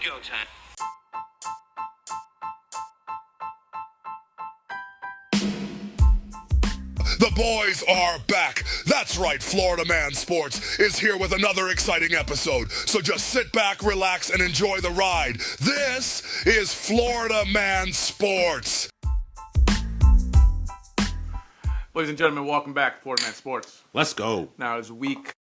go time. The boys are back. That's right, Florida Man Sports is here with another exciting episode. So just sit back, relax, and enjoy the ride. This is Florida Man Sports. Ladies and gentlemen, welcome back to Florida Man Sports. Let's go. Now, it's week,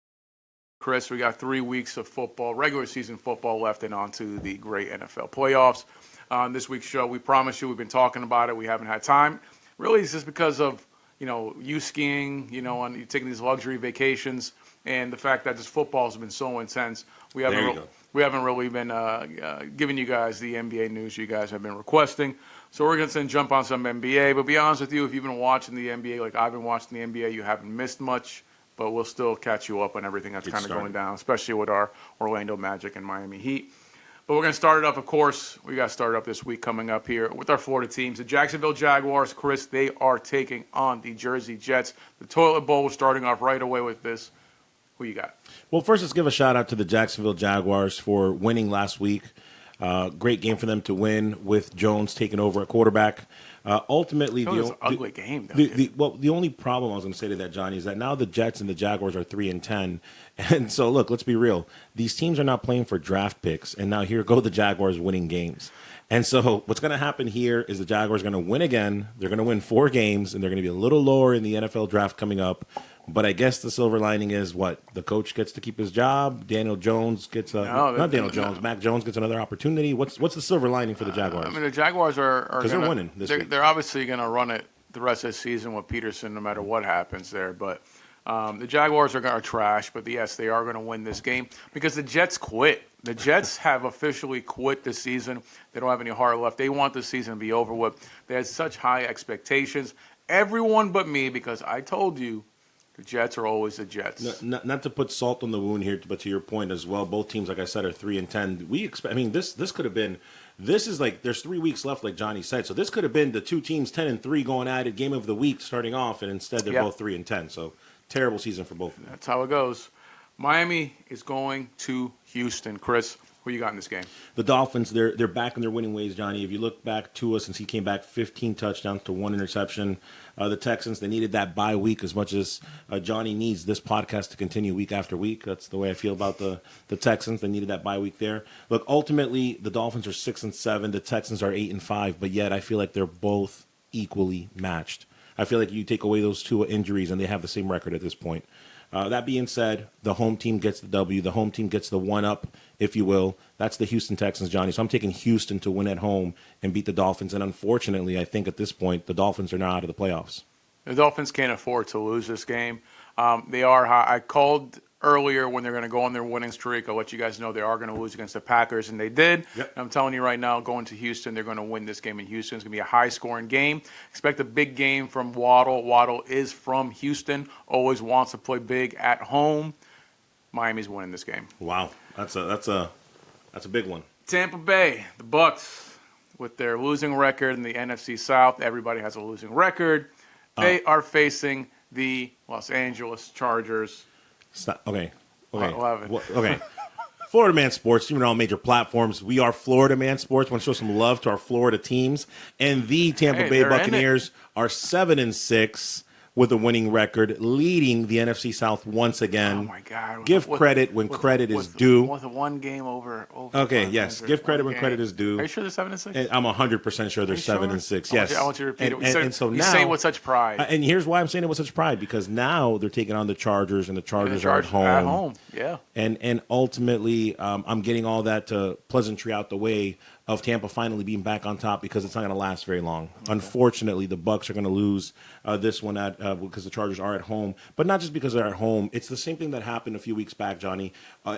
Chris, we got 3 weeks of football, regular season football left and on to the great NFL playoffs. On this week's show, we promise you, we've been talking about it. We haven't had time. Really, it's just because of you skiing, and you taking these luxury vacations, and the fact that this football has been so intense. We haven't really been giving you guys the NBA news you guys have been requesting. So we're going to jump on some NBA. But be honest with you, if you've been watching the NBA like I've been watching the NBA, you haven't missed much. But we'll still catch you up on everything that's kind of going down, especially with our Orlando Magic and Miami Heat. But we're going to start it up, of course. We got started up this week coming up here with our Florida teams. The Jacksonville Jaguars, Chris, they are taking on the Jersey Jets. The Toilet Bowl starting off right away with this. Who you got? Well, first, let's give a shout-out to the Jacksonville Jaguars for winning last week. Great game for them to win with Jones taking over at quarterback. Ultimately, it was an ugly game. The only problem I was going to say to that, Johnny, is that now the Jets and the Jaguars are 3-10, and so look, let's be real. These teams are not playing for draft picks, and now here go the Jaguars winning games. And so what's going to happen here is the Jaguars are going to win again. They're going to win 4 games, and they're going to be a little lower in the NFL draft coming up. But I guess the silver lining is what? The coach gets to keep his job. Daniel Jones gets Mac Jones gets another opportunity. What's the silver lining for the Jaguars? The Jaguars are because they're winning this week. They're obviously going to run it the rest of the season with Peterson, no matter what happens there. But the Jaguars are trash. But yes, they are going to win this game because the Jets quit. The Jets have officially quit this season. They don't have any heart left. They want the season to be over with. They had such high expectations. Everyone but me, because I told you. The Jets are always the Jets. Not to put salt on the wound here, but to your point as well, both teams, like I said, are 3-10. We expect. This could have been. This is like there's 3 weeks left, like Johnny said. So this could have been the 2 teams 10-3 going at it, game of the week starting off, and instead they're both 3-10. So terrible season for both of them. That's how it goes. Miami is going to Houston. Chris, who you got in this game? The Dolphins, they're back in their winning ways, Johnny. If you look back to us since he came back, 15 touchdowns to 1 interception. The Texans, they needed that bye week as much as Johnny needs this podcast to continue week after week. That's the way I feel about the Texans. They needed that bye week there. Look, ultimately, the Dolphins are 6-7. The Texans are 8-5, but yet I feel like they're both equally matched. I feel like you take away those 2 injuries, and they have the same record at this point. That being said, the home team gets the W. The home team gets the one-up, if you will. That's the Houston Texans, Johnny. So I'm taking Houston to win at home and beat the Dolphins. And unfortunately, I think at this point, the Dolphins are now out of the playoffs. The Dolphins can't afford to lose this game. They are high. I called earlier when they're going to go on their winning streak. I'll let you guys know they are going to lose against the Packers, and they did. Yep. I'm telling you right now, going to Houston, they're going to win this game in Houston. It's going to be a high-scoring game. Expect a big game from Waddle. Waddle is from Houston, always wants to play big at home. Miami's winning this game. Wow, that's a big one. Tampa Bay, the Bucs, with their losing record in the NFC South. Everybody has a losing record. They are facing the Los Angeles Chargers. Stop. Okay. 11. Okay. Florida Man Sports, you're on all major platforms. We are Florida Man Sports. Want to show some love to our Florida teams. And the Tampa Bay Buccaneers are 7-6 with a winning record, leading the NFC South once again. Oh, my God. Give credit when credit is due. With a one game over okay, yes. Give credit when credit is due. Are you sure they're 7-6? And I'm 100% sure they're 7-6. Yes. I want you to repeat it. And so you now, say it with such pride. And here's why I'm saying it with such pride, because now they're taking on the Chargers, and the Chargers are at home. At home, yeah. And ultimately, I'm getting all that pleasantry out the way of Tampa finally being back on top, because it's not going to last very long. Okay. Unfortunately, the Bucs are going to lose this one because the Chargers are at home. But not just because they're at home. It's the same thing that happened a few weeks back, Johnny.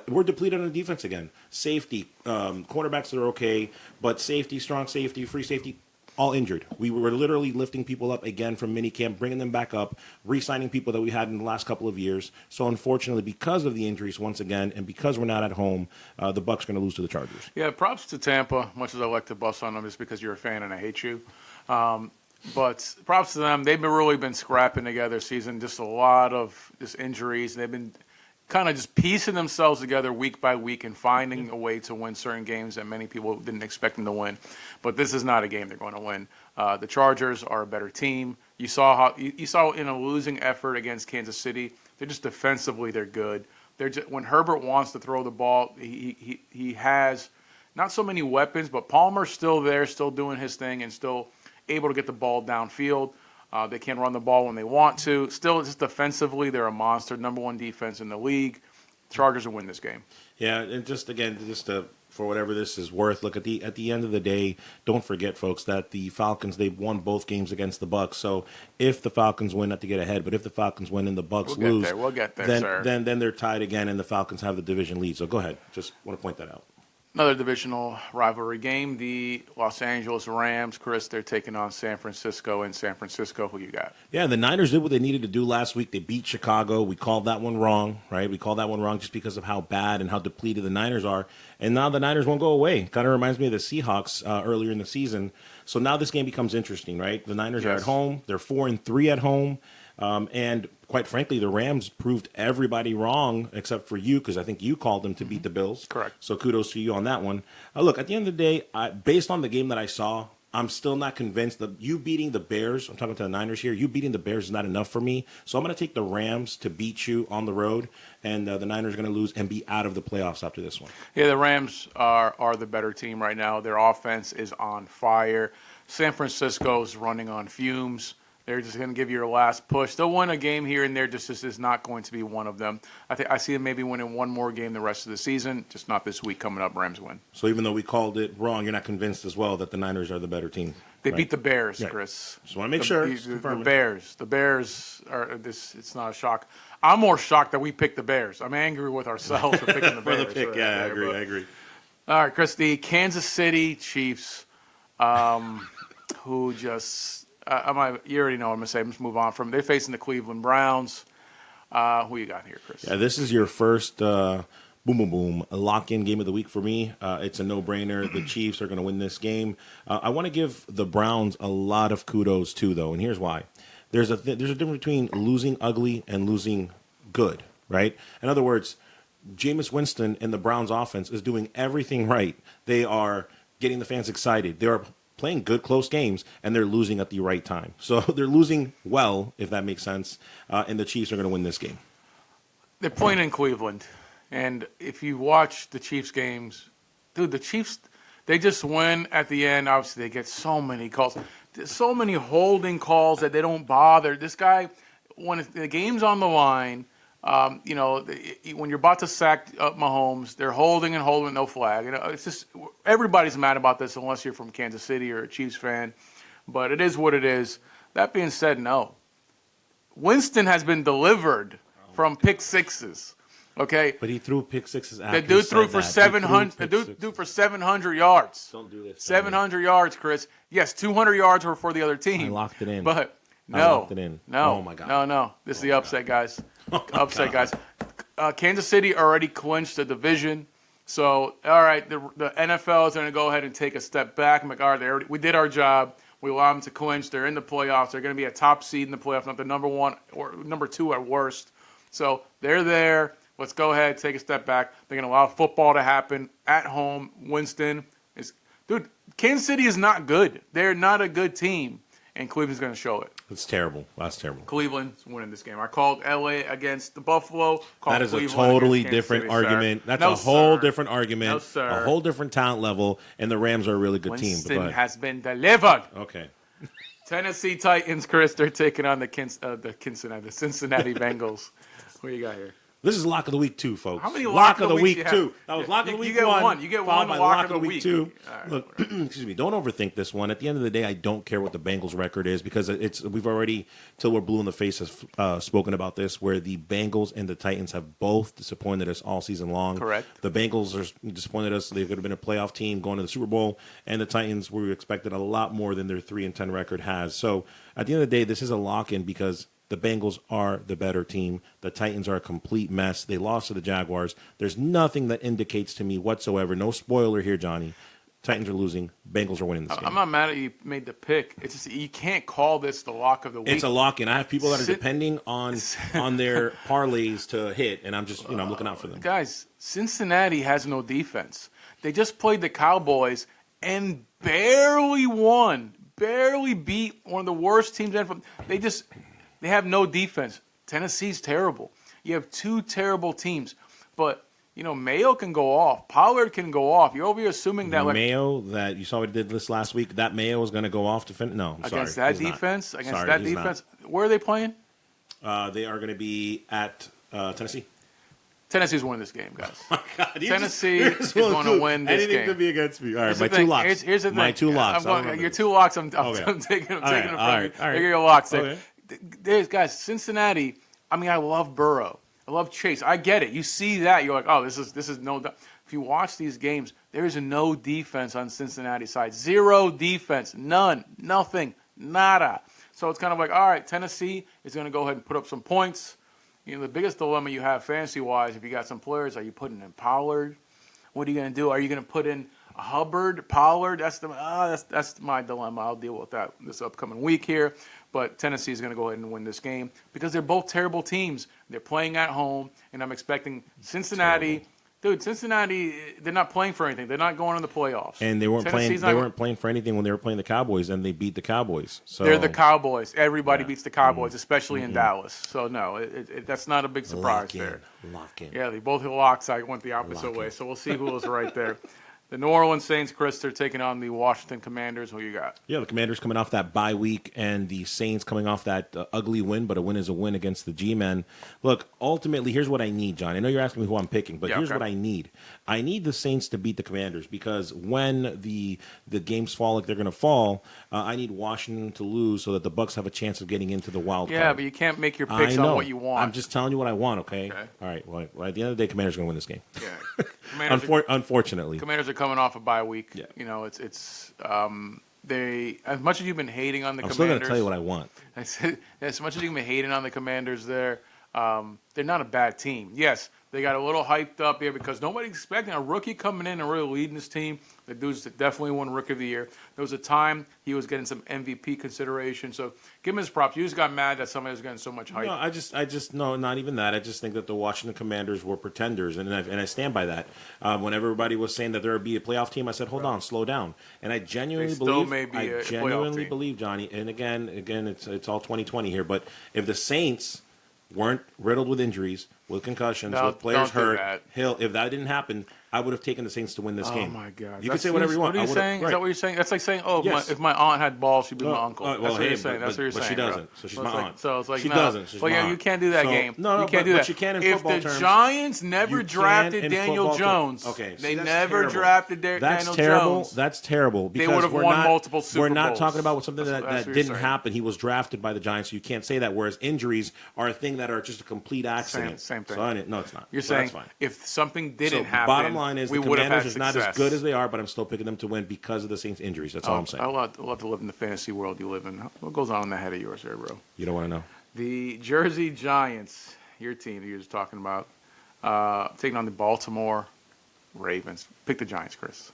We're depleted on defense again. Safety, cornerbacks are okay, but safety, strong safety, free safety, all injured. We were literally lifting people up again from minicamp, bringing them back up, re-signing people that we had in the last couple of years. So unfortunately, because of the injuries once again, and because we're not at home, the Bucs are going to lose to the Chargers. Yeah, props to Tampa, much as I like to bust on them just because you're a fan and I hate you. But props to them. They've really been scrapping together this season. Just a lot of just injuries. They've been kind of just piecing themselves together week by week and finding a way to win certain games that many people didn't expect them to win. But this is not a game they're going to win. The Chargers are a better team. You saw in a losing effort against Kansas City, they're just defensively they're good. When Herbert wants to throw the ball, he has not so many weapons, but Palmer's still there, still doing his thing, and still able to get the ball downfield. They can run the ball when they want to. Still, just defensively, they're a monster. Number 1 defense in the league. Chargers will win this game. Yeah, and for whatever this is worth, look at the end of the day. Don't forget, folks, that the Falcons, they've won both games against the Bucs. So if the Falcons win, not to get ahead, but if the Falcons win and the Bucs lose, we'll get there, sir. Then they're tied again, and the Falcons have the division lead. So go ahead. Just want to point that out. Another divisional rivalry game. The Los Angeles Rams, Chris, they're taking on San Francisco. In San Francisco, who you got? Yeah, the Niners did what they needed to do last week. They beat Chicago. We called that one wrong, right? We called that one wrong just because of how bad and how depleted the Niners are. And now the Niners won't go away. Kind of reminds me of the Seahawks earlier in the season. So now this game becomes interesting, right? The Niners are at home. They're 4-3 at home. And quite frankly, the Rams proved everybody wrong except for you, because I think you called them to beat the Bills. Correct. So kudos to you on that one. Look, at the end of the day, based on the game that I saw, I'm still not convinced that you beating the Bears, I'm talking to the Niners here, you beating the Bears is not enough for me. So I'm going to take the Rams to beat you on the road, and the Niners are going to lose and be out of the playoffs after this one. Yeah, the Rams are the better team right now. Their offense is on fire. San Francisco's running on fumes. They're just going to give you your last push. They'll win a game here and there. Just is not going to be one of them. I see them maybe winning one more game the rest of the season. Just not this week coming up. Rams win. So even though we called it wrong, you're not convinced as well that the Niners are the better team. They right? beat the Bears, Yeah. Chris. Just want to make sure. The Bears. The Bears are this. It's not a shock. I'm more shocked that we picked the Bears. I'm angry with ourselves for picking the Bears. For the pick, I agree. All right, Chris. The Kansas City Chiefs, who just. You already know what I'm going to say. Let's move on from. They're facing the Cleveland Browns. Who you got here, Chris? Yeah, this is your first boom, boom, boom, a lock-in game of the week for me. It's a no-brainer. The Chiefs are going to win this game. I want to give the Browns a lot of kudos, too, though, and here's why. There's a difference between losing ugly and losing good, right? In other words, Jameis Winston and the Browns offense is doing everything right. They are getting the fans excited. They are playing good, close games, and they're losing at the right time. So they're losing well, if that makes sense, and the Chiefs are going to win this game. They're playing in Cleveland, and if you watch the Chiefs games, dude, the Chiefs, they just win at the end. Obviously, they get so many calls. There's so many holding calls that they don't bother. This guy, when the game's on the line, when you're about to sack Mahomes, they're holding and holding, no flag. It's just everybody's mad about this unless you're from Kansas City or a Chiefs fan. But it is what it is. That being said, no. Winston has been delivered from pick sixes. Okay, but he threw pick sixes. After the dude threw for 700. The dude for 700 yards. Don't do this. 700 yards, Chris. Yes, 200 yards were for the other team. I locked it in. But no, I locked it in. No, oh my God. No. This is the upset, guys. Upset, guys. Kansas City already clinched the division. So, all right, the NFL is going to go ahead and take a step back. I'm like, all right, we did our job. We allowed them to clinch. They're in the playoffs. They're going to be a top seed in the playoffs, not the number one or number two at worst. So they're there. Let's go ahead, take a step back. They're going to allow football to happen at home. Winston is, dude, Kansas City is not good. They're not a good team, and Cleveland's going to show it. It's terrible. That's terrible. Cleveland's winning this game. I called LA against the Buffalo. That is a totally different argument. That's a whole different argument. No, sir. A whole different talent level, and the Rams are a really good team. Winston has been delivered. Okay. Tennessee Titans, Chris, they're taking on the Cincinnati Bengals. What you got here? This is lock of the week 2, folks. How many lock of the week 2? That was lock of the week 1. You get one lock of the week 2. Right, look, excuse me. Don't overthink this one. At the end of the day, I don't care what the Bengals' record is because we've already, till we're blue in the face, have spoken about this. Where the Bengals and the Titans have both disappointed us all season long. Correct. The Bengals are disappointed us. They could have been a playoff team going to the Super Bowl, and the Titans were expected a lot more than their 3-10 record has. So at the end of the day, this is a lock-in because the Bengals are the better team. The Titans are a complete mess. They lost to the Jaguars. There's nothing that indicates to me whatsoever, no spoiler here, Johnny, Titans are losing. Bengals are winning this game. I'm not mad at you made the pick. It's just you can't call this the lock of the week. It's a lock, and I have people that are depending on their parlays to hit, and I'm just I'm looking out for them. Guys, Cincinnati has no defense. They just played the Cowboys and barely won, barely beat one of the worst teams ever. They have no defense. Tennessee's terrible. You have two terrible teams, but Mayo can go off. Pollard can go off. You're over here assuming that Mayo, that you saw what he did this last week, that Mayo was going to go off to finish. No, against sorry, that defense. Not. Against sorry, that defense. Not. Where are they playing? They are going to be at Tennessee. Tennessee's winning this game, guys. Oh my God, Tennessee is going to win this game. Anything could be against me. All right, my two locks. Here's the thing. My two locks. Your two locks. I'm taking them from you. They're your locks. Okay. Guys, Cincinnati. I mean, I love Burrow. I love Chase. I get it. You see that, you're like, oh, this is no. If you watch these games, there is no defense on Cincinnati's side. Zero defense. None. Nothing. Nada. So it's kind of like, all right, Tennessee is going to go ahead and put up some points. The biggest dilemma you have fantasy-wise, if you got some players, are you putting in Pollard? What are you going to do? Are you going to put in Hubbard, Pollard? That's my dilemma. I'll deal with that this upcoming week here. But Tennessee is going to go ahead and win this game because they're both terrible teams. They're playing at home, and I'm expecting Cincinnati. Terrible. Dude, Cincinnati, they're not playing for anything. They're not going in the playoffs. And they weren't playing. They weren't playing for anything when they were playing the Cowboys, and they beat the Cowboys. So they're the Cowboys. Everybody beats the Cowboys, especially in Dallas. So no, that's not a big surprise there. Lock in. Yeah, they both hit locks. I went the opposite way. So we'll see who was right there. The New Orleans Saints, Chris, they're taking on the Washington Commanders. Who you got? Yeah, the Commanders coming off that bye week, and the Saints coming off that ugly win, but a win is a win against the G-Men. Look, ultimately, here's what I need, John. I know you're asking me who I'm picking, but here's what I need. I need the Saints to beat the Commanders because when the games fall like they're going to fall, I need Washington to lose so that the Bucs have a chance of getting into the wild card. Yeah, but you can't make your picks on what you want. I'm just telling you what I want, okay? All right, well, at the end of the day, Commanders are going to win this game. Yeah. Unfortunately. Commanders are coming off a bye week. Yeah. They, as much as you've been hating on the Commanders. I'm still going to tell you what I want. As much as you've been hating on the Commanders they're not a bad team. Yes, they got a little hyped up here because nobody's expecting a rookie coming in and really leading this team. The dude's definitely won Rookie of the Year. There was a time he was getting some MVP consideration. So give him his props. You just got mad that somebody was getting so much hype. No, I just no, not even that. I just think that the Washington Commanders were pretenders, and I stand by that. When everybody was saying that there would be a playoff team, I said, hold on, slow down. And I genuinely believe, Johnny. And again, it's all 2020 here. But if the Saints weren't riddled with injuries, with concussions, with players hurt, if that didn't happen, I would have taken the Saints to win this game. Oh, my God. You can say whatever you want. What are you saying? Right. Is that what you're saying? That's like saying, if my aunt had balls, she'd be my uncle. That's what you're saying. That's what you're saying. But she doesn't, so she's my aunt. So it's like, she doesn't. So well, you can't do that game. No, you can't do that. But you can in football terms. If the Giants never drafted Daniel Jones, they never drafted Daniel Jones. That's terrible. They would have won multiple Super Bowls. We're not talking about something that didn't happen. He was drafted by the Giants, so you can't say that, whereas injuries are a thing that are just a complete accident. Same thing. No, it's not. You're saying if something didn't happen, bottom line is the Commanders is not as good as they are, but I'm still picking them to win because of the Saints' injuries. That's all I'm saying. I love to live in the fantasy world you live in. What goes on in the head of yours there, bro? You don't want to know. The Jersey Giants, your team that you're just talking about, taking on the Baltimore Ravens. Pick the Giants, Chris.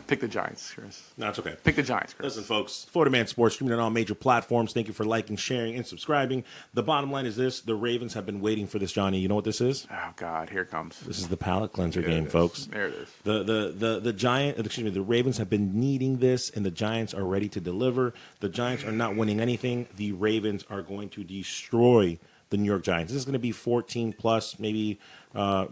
Pick the Giants, Chris. No, it's okay. Pick the Giants, Chris. Listen, folks, Florida Man Sports streaming on all major platforms. Thank you for liking, sharing, and subscribing. The bottom line is this. The Ravens have been waiting for this, Johnny. You know what this is? Oh, God. Here it comes. This is the palate cleanser game, folks. There it is. The Ravens have been needing this, and the Giants are ready to deliver. The Giants are not winning anything. The Ravens are going to destroy the New York Giants. This is going to be 14 plus, maybe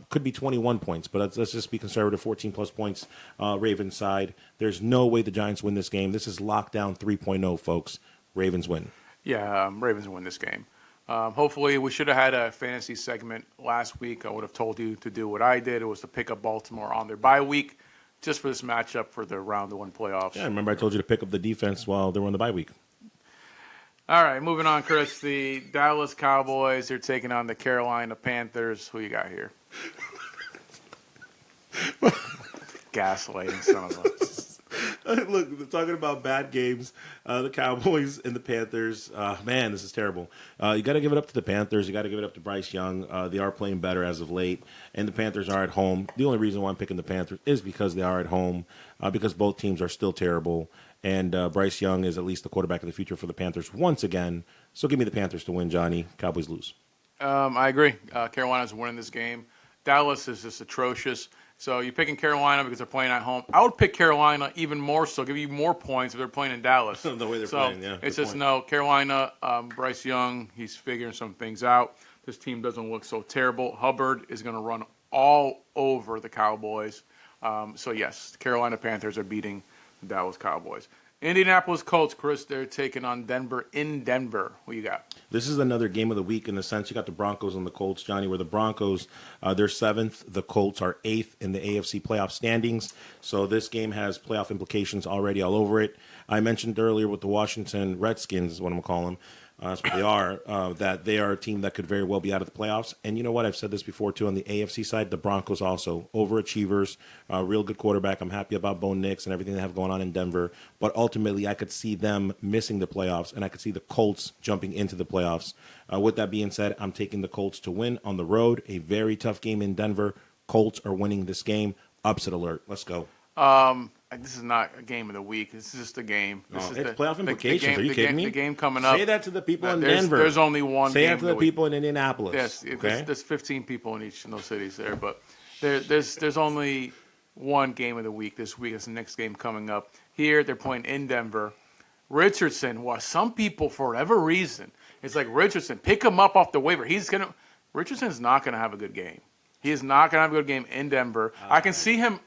could be 21 points, but let's just be conservative. 14 plus points, Ravens side. There's no way the Giants win this game. This is lockdown 3.0, folks. Ravens win. Yeah, Ravens win this game. Hopefully, we should have had a fantasy segment last week. I would have told you to do what I did. It was to pick up Baltimore on their bye week just for this matchup for the round one playoffs. Yeah, remember I told you to pick up the defense while they were on the bye week. All right, moving on, Chris. The Dallas Cowboys, they're taking on the Carolina Panthers. Who you got here? Gaslighting, son of a... Look, talking about bad games, the Cowboys and the Panthers. Man, this is terrible. You got to give it up to the Panthers. You got to give it up to Bryce Young. They are playing better as of late, and the Panthers are at home. The only reason why I'm picking the Panthers is because they are at home, because both teams are still terrible, and Bryce Young is at least the quarterback of the future for the Panthers once again. So give me the Panthers to win, Johnny. Cowboys lose. I agree. Carolina's winning this game. Dallas is just atrocious. So you're picking Carolina because they're playing at home. I would pick Carolina even more so, give you more points if they're playing in Dallas. The way they're playing, yeah. It's just no. Carolina, Bryce Young, he's figuring some things out. This team doesn't look so terrible. Hubbard is going to run all over the Cowboys. So, yes, Carolina Panthers are beating the Dallas Cowboys. Indianapolis Colts, Chris, they're taking on Denver in Denver. What you got? This is another game of the week in the sense you got the Broncos and the Colts, Johnny, where the Broncos, they're 7th. The Colts are 8th in the AFC playoff standings. So this game has playoff implications already all over it. I mentioned earlier with the Washington Redskins, is what I'm going to call them. That's what they are, that they are a team that could very well be out of the playoffs. And you know what? I've said this before, too, on the AFC side, the Broncos also, overachievers, real good quarterback. I'm happy about Bo Nix and everything they have going on in Denver. But ultimately, I could see them missing the playoffs, and I could see the Colts jumping into the playoffs. With that being said, I'm taking the Colts to win on the road. A very tough game in Denver. Colts are winning this game. Upset alert. Let's go. This is not a game of the week. This is just a game. This is it's playoff implications. Are you kidding me? The game coming up. Say that to the people in Denver. Denver. There's only one Say game that to the people in Indianapolis. Yes, okay? there's 15 people in each of those cities there. But there's only one game of the week this week. It's the next game coming up. Here, they're playing in Denver. Richardson, some people, for whatever reason, it's like Richardson, pick him up off the waiver. Richardson's not going to have a good game. He is not going to have a good game in Denver. I can see him.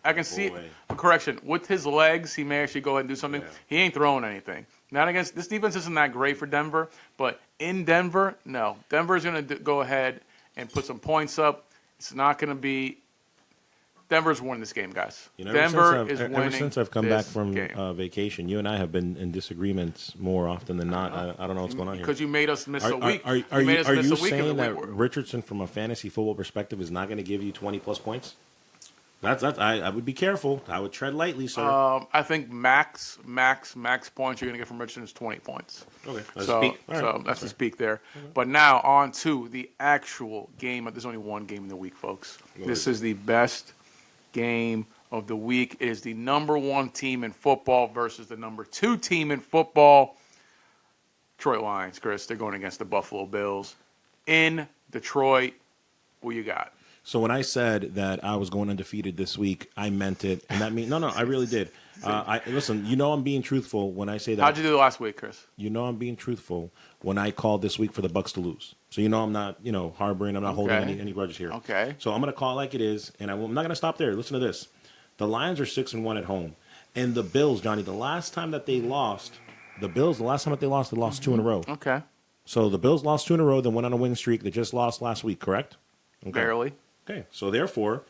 Correction, with his legs, he may actually go ahead and do something. Yeah. He ain't throwing anything. Not against this defense isn't that great for Denver, but in Denver, no. Denver's going to go ahead and put some points up. It's not going to be. Denver's winning this game, guys. Denver is winning. Ever since I've come back from vacation, you and I have been in disagreements more often than not. I don't know what's going on here. Because you made us miss a week. Are you saying that Richardson, from a fantasy football perspective, is not going to give you 20-plus points? I would be careful. I would tread lightly, sir. I think max points you're going to get from Richardson is 20 points. Okay. That's the speak there. Okay. But now on to the actual game. There's only one game in the week, folks. This is the best game of the week. It is the number 1 team in football versus the number 2 team in football. Detroit Lions, Chris. They're going against the Buffalo Bills in Detroit. What you got? So when I said that I was going undefeated this week, I meant it, and that means no, I really did. Listen, you know I'm being truthful when I say that. How'd you do last week, Chris? You know I'm being truthful when I called this week for the Bucs to lose. So you know I'm not, harboring. I'm not holding any grudges here. Okay. So I'm going to call it like it is, and I'm not going to stop there. Listen to this: the Lions are 6-1 at home, and the Bills, Johnny. The last time that they lost, they lost 2 in a row. Okay. So the Bills lost 2 in a row, then went on a win streak. They just lost last week, correct? Okay. Barely. Okay, so therefore,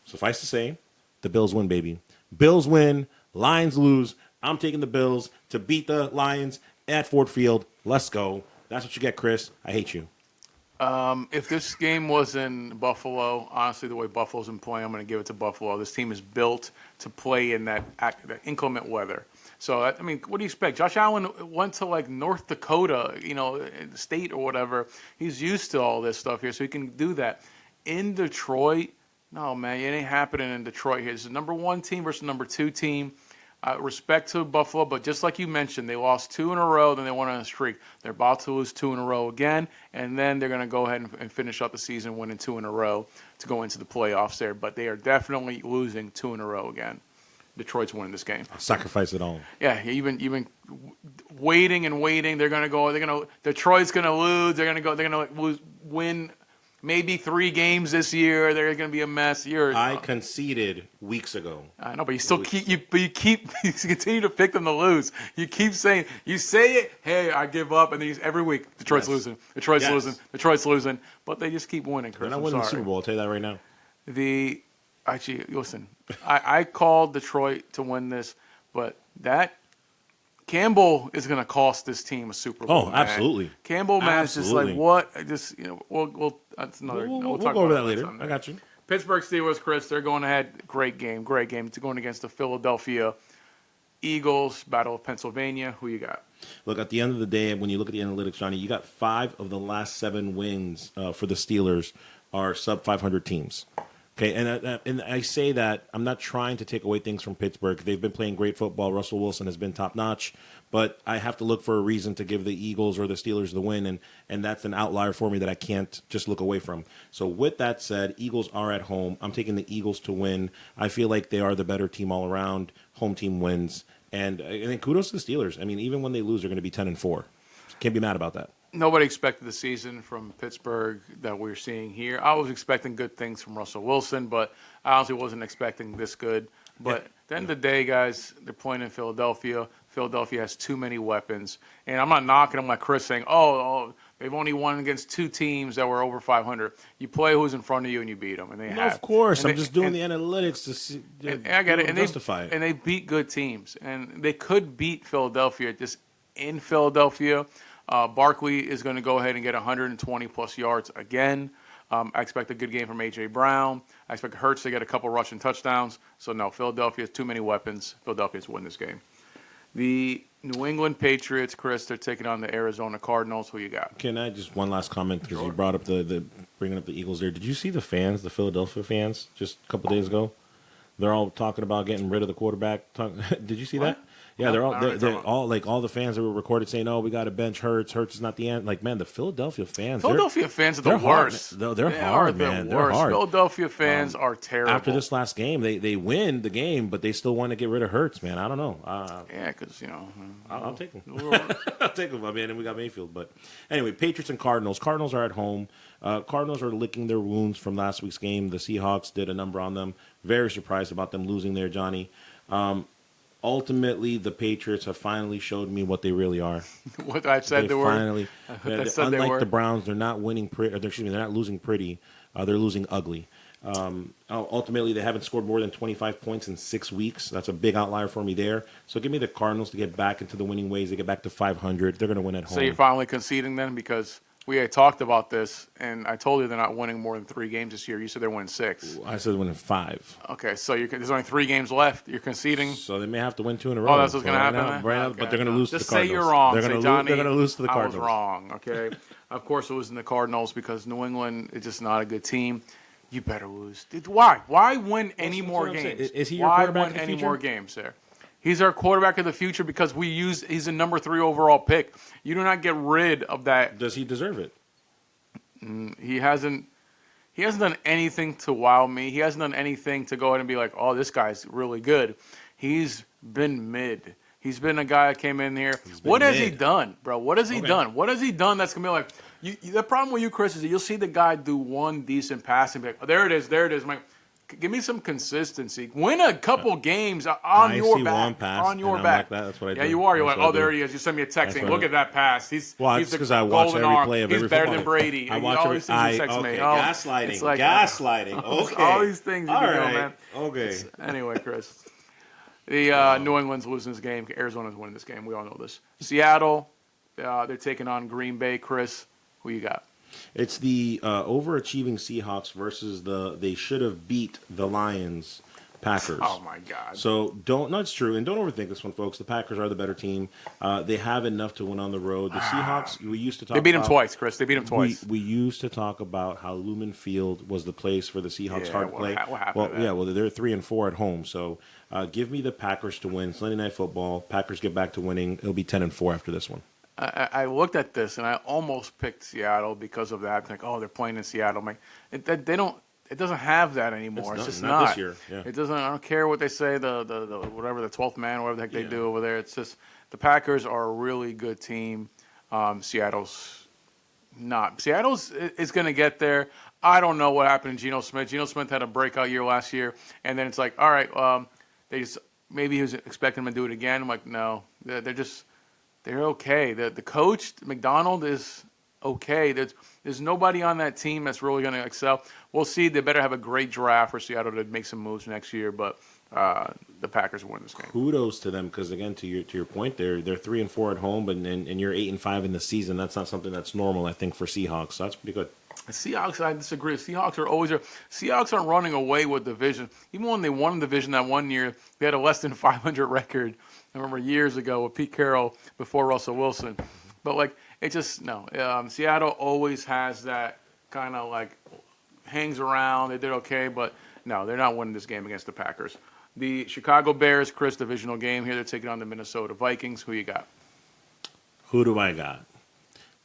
suffice to say, the Bills win, baby. Bills win, Lions lose. I'm taking the Bills to beat the Lions at Ford Field. Let's go. That's what you get, Chris. I hate you. If this game was in Buffalo, honestly, the way Buffalo's been playing, I'm going to give it to Buffalo. This team is built to play in that inclement weather. So, what do you expect? Josh Allen went to, North Dakota, state or whatever. He's used to all this stuff here, so he can do that. In Detroit, no, man, it ain't happening in Detroit here. It's the number 1 team versus number 2 team. Respect to Buffalo, but just like you mentioned, they lost 2 in a row, then they went on a streak. They're about to lose 2 in a row again, and then they're going to go ahead and finish up the season winning 2 in a row to go into the playoffs there. But they are definitely losing 2 in a row again. Detroit's winning this game. Sacrifice it all. Yeah, you've been waiting and waiting. Detroit's going to lose. They're going to win maybe 3 games this year. They're going to be a mess. I conceded weeks ago. I know, but you still you continue to pick them to lose. You keep saying, you say it, hey, I give up, and then every week Detroit's losing. Detroit's losing, but they just keep winning. Chris, they're not winning the Super Bowl. I'll tell you that right now. Listen, I called Detroit to win this, but that Campbell is going to cost this team a Super Bowl. Oh, absolutely. Man. Campbell, man, is just like what? That's another. We'll talk over that later. I got you. Pittsburgh Steelers, Chris. They're going ahead. Great game. They're going against the Philadelphia Eagles, Battle of Pennsylvania. Who you got? Look, at the end of the day, when you look at the analytics, Johnny, you got 5 of the last 7 wins for the Steelers are sub 500 teams. Okay, and I say that I'm not trying to take away things from Pittsburgh. They've been playing great football. Russell Wilson has been top notch, but I have to look for a reason to give the Eagles or the Steelers the win, and that's an outlier for me that I can't just look away from. So with that said, Eagles are at home. I'm taking the Eagles to win. I feel like they are the better team all around. Home team wins, and then kudos to the Steelers. I mean, even when they lose, they're going to be 10-4. Can't be mad about that. Nobody expected the season from Pittsburgh that we're seeing here. I was expecting good things from Russell Wilson, but I honestly wasn't expecting this good. But at the end of the day, guys, they're playing in Philadelphia. Philadelphia has too many weapons. And I'm not knocking them like Chris saying, oh, they've only won against 2 teams that were over 500. You play who's in front of you and you beat them. And they have. Of course. And I'm just doing the analytics to see. I get it. And justify it. And they beat good teams. And they could beat Philadelphia just in Philadelphia. Barkley is going to go ahead and get 120-plus yards again. I expect a good game from A.J. Brown. I expect Hurts to get a couple rushing touchdowns. So, no, Philadelphia has too many weapons. Philadelphia's win this game. The New England Patriots, Chris, they're taking on the Arizona Cardinals. Who you got? Can I just one last comment because you brought up the bringing up the Eagles there. Did you see the fans, the Philadelphia fans, just a couple days ago? They're all talking about getting rid of the quarterback. Did you see that? Yeah, they're all like all the fans that were recorded saying, "Oh, we got to bench Hurts. Hurts is not the end." Like, man, the Philadelphia fans. Philadelphia fans are the worst. They're hard, man. They're hard. Philadelphia fans are terrible. After this last game, they win the game, but they still want to get rid of Hurts, man. I don't know. Yeah, because I'll take them. I'll take them, man. And we got Mayfield, but anyway, Patriots and Cardinals. Cardinals are at home. Cardinals are licking their wounds from last week's game. The Seahawks did a number on them. Very surprised about them losing there, Johnny. Ultimately, the Patriots have finally showed me what they really are. What I said they were. Finally, unlike the Browns, they're not winning pretty. They're not losing pretty. They're losing ugly. Ultimately, they haven't scored more than 25 points in 6 weeks. That's a big outlier for me there. So give me the Cardinals to get back into the winning ways. They get back to 500. They're going to win at home. So you're finally conceding then because we had talked about this, and I told you they're not winning more than 3 games this year. You said they're winning 6. I said they're winning 5. Okay, so there's only 3 games left. You're conceding. So they may have to win 2 in a row. Oh, that's what's going to happen then? Okay. But they're going to lose to the Just Cardinals. say you're wrong. They're going to lose to the Cardinals. I was wrong, okay? Of course it was in the Cardinals because New England is just not a good team. You better lose. Dude, why? Why win any more games? Is he your quarterback of the any future? more games there? He's our quarterback of the future because he's a number 3 overall pick. You do not get rid of that. Does he deserve it? He hasn't done anything to wow me. He hasn't done anything to go ahead and be like, oh, this guy's really good. He's been mid. He's been a guy that came in here. What has he done, bro? What has he done? What has he done that's going to be like, the problem with you, Chris, is that you'll see the guy do one decent pass and be like, oh, there it is. I'm like, give me some consistency. Win a couple games on your back. One pass, on your back. Like that's what I do. Yeah, you are. You're like, oh, there he is. You send me a text saying, look at that pass. He's because I watch every play of every He's better football. than Brady. I watch all these things you text me. Gaslighting. It's like, Gaslighting. Okay. All these things you do, man. Okay. Anyway, Chris. The New England's losing this game. Arizona's winning this game. We all know this. Seattle, they're taking on Green Bay. Chris, who you got? It's the overachieving Seahawks versus they should have beat the Lions Packers. Oh, my God. So it's true. And don't overthink this one, folks. The Packers are the better team. They have enough to win on the road. The Seahawks, we used to talk about. They beat them twice, Chris. They beat them twice. We used to talk about how Lumen Field was the place for the Seahawks hard play. What happened to that? Well, they're 3-4 at home. So give me the Packers to win. Sunday Night Football. Packers get back to winning. It'll be 10-4 after this one. I looked at this and I almost picked Seattle because of that. Like, oh, they're playing in Seattle. I'm like, they don't. It doesn't have that anymore. It's just not this year. Yeah. It doesn't. I don't care what they say. The whatever the 12th man, whatever the heck they do over there. It's just the Packers are a really good team. Seattle's not. Seattle's is going to get there. I don't know what happened to Geno Smith. Geno Smith had a breakout year last year, and then it's like, all right, maybe he was expecting him to do it again. I'm like, no, they're okay. The coach, McDonald, is okay. There's nobody on that team that's really going to excel. We'll see. They better have a great draft for Seattle to make some moves next year. But the Packers win this game. Kudos to them because, again, to your point, they're 3-4 at home, and you're 8-5 in the season. That's not something that's normal, I think, for Seahawks. So that's pretty good. The Seahawks, I disagree. Seahawks are always there. Seahawks aren't running away with division. Even when they won the division that one year, they had a less than 500 record. I remember years ago with Pete Carroll before Russell Wilson. But, like, it just, no. Seattle always has that kind of, like, hangs around. They did okay, but, no, they're not winning this game against the Packers. The Chicago Bears, Chris, divisional game here. They're taking on the Minnesota Vikings. Who you got? Who do I got?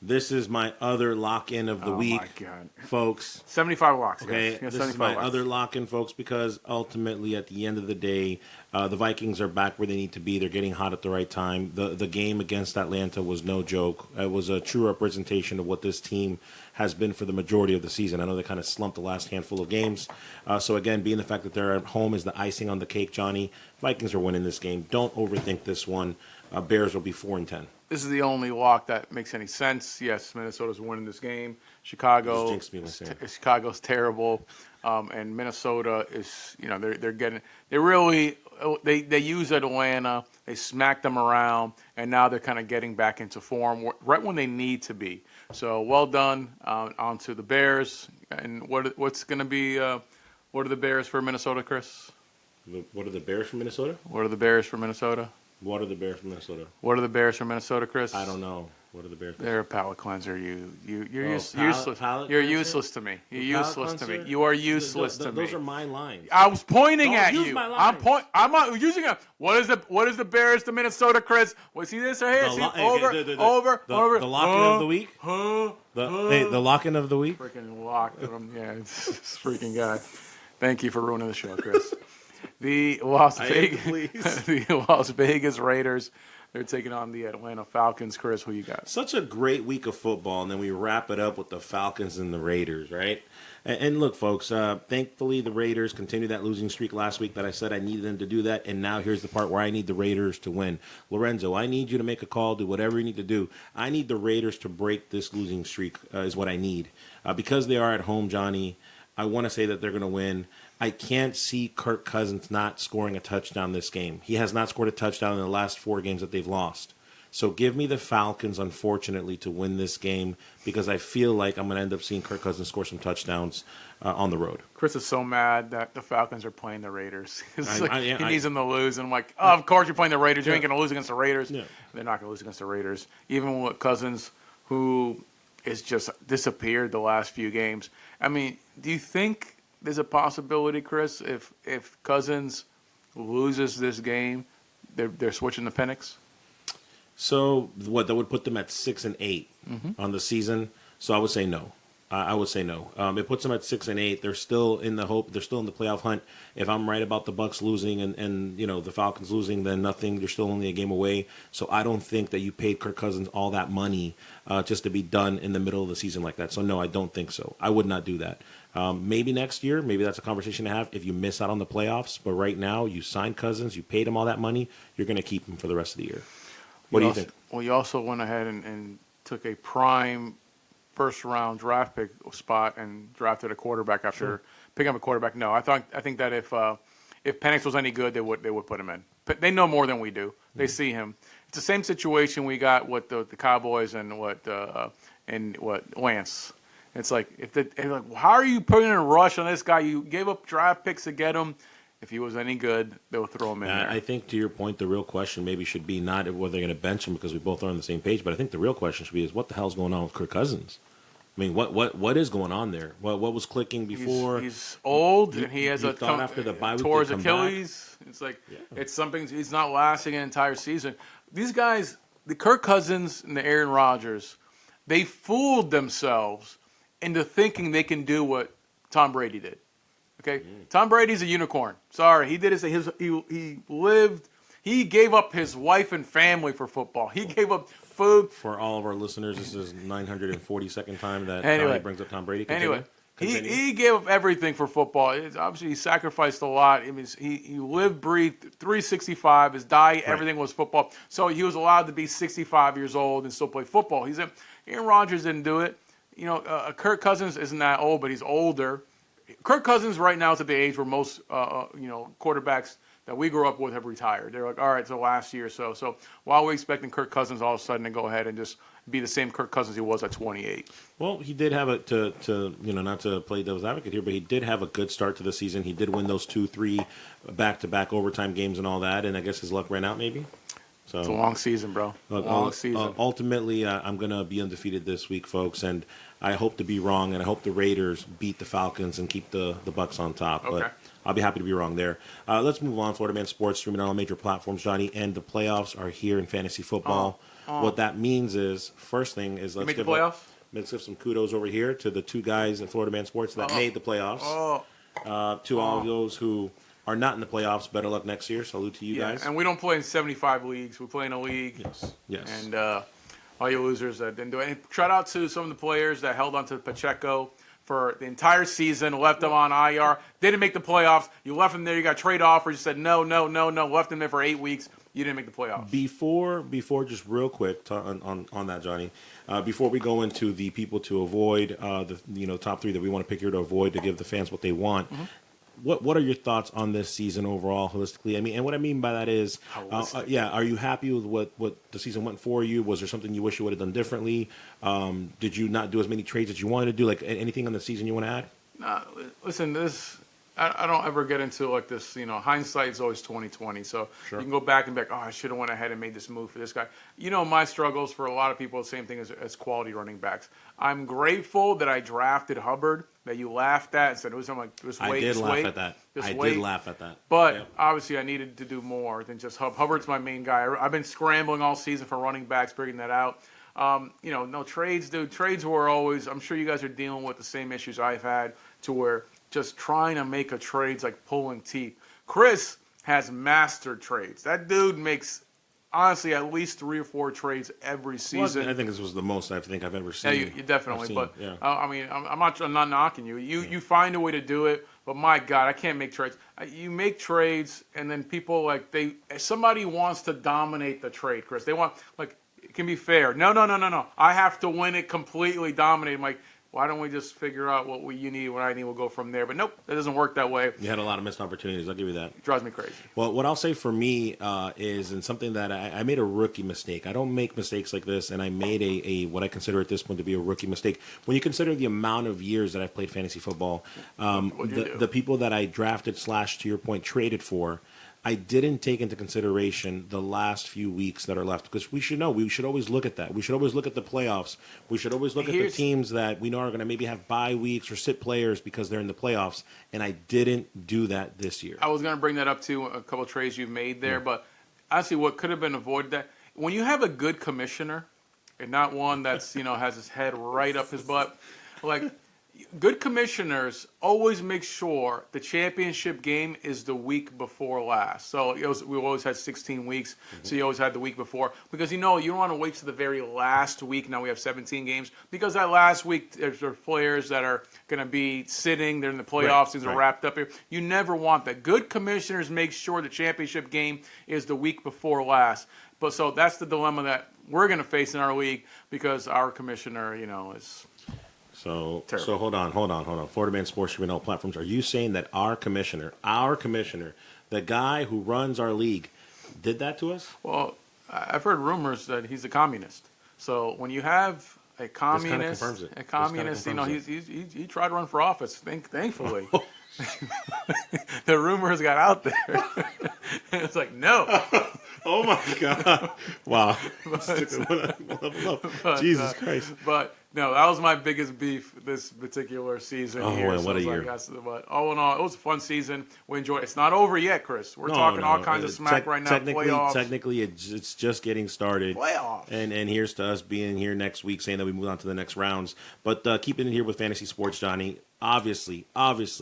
This is my other lock-in of the week, folks. 75 locks, okay? Guys. This is my other lock-in, folks, because ultimately, at the end of the day, the Vikings are back where they need to be. They're getting hot at the right time. The game against Atlanta was no joke. It was a true representation of what this team has been for the majority of the season. I know they kind of slumped the last handful of games. So, again, being the fact that they're at home is the icing on the cake, Johnny. Vikings are winning this game. Don't overthink this one. Bears will be 4-10. This is the only lock that makes any sense. Yes, Minnesota's winning this game. Chicago's terrible, and Minnesota is, they use Atlanta, they smack them around, and now they're kind of getting back into form right when they need to be. So well done. On to the Bears, and what's going to be? What are the Bears for Minnesota, Chris? What are the Bears from Minnesota? What are the Bears for Minnesota? What are the Bears from Minnesota? What are the Bears from Minnesota, Chris? I don't know. What are the Bears? They're a palate cleanser. You're useless. Palate You're cleanser? useless to me. You're useless to me. cleanser? You are useless to me. Those are my lines. I was pointing Don't at use you. my lines. I'm not using it. What is the Bears to Minnesota, Chris? Well, see this right here? Over. The lock-in of the week? The lock-in of the week? Freaking locked him. Yeah, this freaking guy. Thank you for ruining the show, Chris. The Las Vegas Raiders, they're taking on the Atlanta Falcons. Chris, who you got? Such a great week of football, and then we wrap it up with the Falcons and the Raiders, right? And look, folks, thankfully the Raiders continued that losing streak last week that I said I needed them to do that, and now here's the part where I need the Raiders to win. Lorenzo, I need you to make a call, do whatever you need to do. I need the Raiders to break this losing streak is what I need. Because they are at home, Johnny, I want to say that they're going to win. I can't see Kirk Cousins not scoring a touchdown this game. He has not scored a touchdown in the last 4 games that they've lost. So give me the Falcons, unfortunately, to win this game because I feel like I'm going to end up seeing Kirk Cousins score some touchdowns on the road. Chris is so mad that the Falcons are playing the Raiders. He needs them to lose. And I'm like, oh, of course you're playing the Raiders. You ain't going to lose against the Raiders. Yeah. They're not going to lose against the Raiders. Even with Cousins, who is just disappeared the last few games. I mean, do you think there's a possibility, Chris, if Cousins loses this game, they're switching to Penix? So what, that would put them at 6-8 on the season. So I would say no. I would say no. It puts them at 6-8. They're still in the hope. They're still in the playoff hunt. If I'm right about the Bucs losing and the Falcons losing, then nothing. They're still only a game away. So I don't think that you paid Kirk Cousins all that money just to be done in the middle of the season like that. So no, I don't think so. I would not do that. Maybe next year, maybe that's a conversation to have if you miss out on the playoffs. But right now, you signed Cousins, you paid him all that money, you're going to keep him for the rest of the year. What do you think? Well, you also went ahead and took a prime first-round draft pick spot and drafted a quarterback after picking up a quarterback. No, I think that if Penix was any good, they would put him in. But they know more than we do. They see him. It's the same situation we got with the Cowboys and what Lance. It's like how are you putting a rush on this guy? You gave up draft picks to get him. If he was any good, they'll throw him in there. I think to your point, the real question maybe should be not whether they're going to bench him because we both are on the same page, but I think the real question should be is what the hell's going on with Kirk Cousins? I mean, what is going on there? What was clicking before? He's old and he has after the bye week tore his Achilles. Back? It's like it's something. He's not lasting an entire season. These guys, the Kirk Cousins and the Aaron Rodgers, they fooled themselves into thinking they can do what Tom Brady did. Okay, Tom Brady's a unicorn. Sorry, he did he lived. He gave up his wife and family for football. He gave up food. For all of our listeners, this is 942nd time that Johnny brings up Tom Brady. Continue. He gave up everything for football. Obviously, he sacrificed a lot. I mean, he lived, breathed 365. His diet, everything was football. So he was allowed to be 65 years old and still play football. Aaron Rodgers didn't do it. Kirk Cousins isn't that old, but he's older. Kirk Cousins right now is at the age where most quarterbacks that we grew up with have retired. They're like, all right, so last year or so. So why are we expecting Kirk Cousins all of a sudden to go ahead and just be the same Kirk Cousins he was at 28? Well, he did have it to not to play devil's advocate here, but he did have a good start to the season. He did win those 2-3 back-to-back overtime games and all that, and I guess his luck ran out maybe. So It's a long season, bro. Long season. Ultimately, I'm going to be undefeated this week, folks, and I hope to be wrong, and I hope the Raiders beat the Falcons and keep the Bucs on top. Okay. But I'll be happy to be wrong there. Let's move on. Florida Man Sports streaming on all major platforms, Johnny, and the playoffs are here in fantasy football. What that means is, first thing is let's give some kudos over here to the two guys in Florida Man Sports that made the playoffs. To all of those who are not in the playoffs, better luck next year. Salute to you guys. And we don't play in 75 leagues. We play in a league. Yes. And all you losers that didn't do it. And shout out to some of the players that held on to Pacheco for the entire season, left them on IR, didn't make the playoffs. You left him there. You got trade offers. You said no, left him there for 8 weeks. You didn't make the playoffs. Before, just real quick on that, Johnny. Before we go into the people to avoid, the top 3 that we want to pick here to avoid to give the fans what they want. Mm-hmm. What are your thoughts on this season overall, holistically? I mean, and what I mean by that is, are you happy with what the season went for you? Was there something you wish you would have done differently? Did you not do as many trades as you wanted to do? Like anything on the season you want to add? Listen, I don't ever get into like this. Hindsight is always 20/20. So sure. You can go back and be like, I should have went ahead and made this move for this guy. My struggles for a lot of people, the same thing as quality running backs. I'm grateful that I drafted Hubbard, that you laughed at and said, I did laugh at that. But obviously I needed to do more than just Hubbard's my main guy. I've been scrambling all season for running backs, figuring that out. No trades, dude. Trades were always, I'm sure you guys are dealing with the same issues I've had to where just trying to make a trade's like pulling teeth. Chris has mastered trades. That dude makes, honestly, at least 3 or 4 trades every season. Well, I think this was the most I think I've ever seen. Yeah, you definitely. But I'm not knocking you. You find a way to do it. But my God, I can't make trades. You make trades, and then people somebody wants to dominate the trade, Chris. They want it can be fair. No. I have to win it completely, dominate. I'm like, why don't we just figure out what you need, what I need, we'll go from there. But nope, that doesn't work that way. You had a lot of missed opportunities, I'll give you that. It drives me crazy. Well, what I'll say for me is, and something that I made a rookie mistake. I don't make mistakes like this, and I made a what I consider at this point to be a rookie mistake. When you consider the amount of years that I've played fantasy football, the people that I drafted / to your point, traded for, I didn't take into consideration the last few weeks that are left, because we should always look at that. We should always look at the playoffs. We should always look at the teams that we know are going to maybe have bye weeks or sit players because they're in the playoffs, and I didn't do that this year. I was going to bring that up too, a couple of trades you've made there, but honestly, what could have been avoided that, when you have a good commissioner and not one that's, has his head right up his butt, good commissioners always make sure the championship game is the week before last. So we always had 16 weeks, so you always had the week before. Because you don't want to wait to the very last week. Now we have 17 games. Because that last week, there's players that are going to be sitting. They're in the playoffs. Things are wrapped up here. You never want that. Good commissioners make sure the championship game is the week before last. But so that's the dilemma that we're going to face in our league, because our commissioner, is... So hold on. Florida Man Sports streaming all platforms. Are you saying that our commissioner, the guy who runs our league, did that to us? Well, I've heard rumors that he's a communist. So when you have a communist, he tried to run for office. Thankfully, the rumors got out there. It's like, no. Oh my God! Wow. Jesus Christ. But no, that was my biggest beef this particular season. What a year! But all in all, it was a fun season. We enjoyed it. It's not over yet, Chris. We're talking all kinds of smack right now. Technically, it's just getting started. Playoffs. And here's to us being here next week, saying that we move on to the next rounds. But keeping it here with fantasy sports, Johnny. Obviously,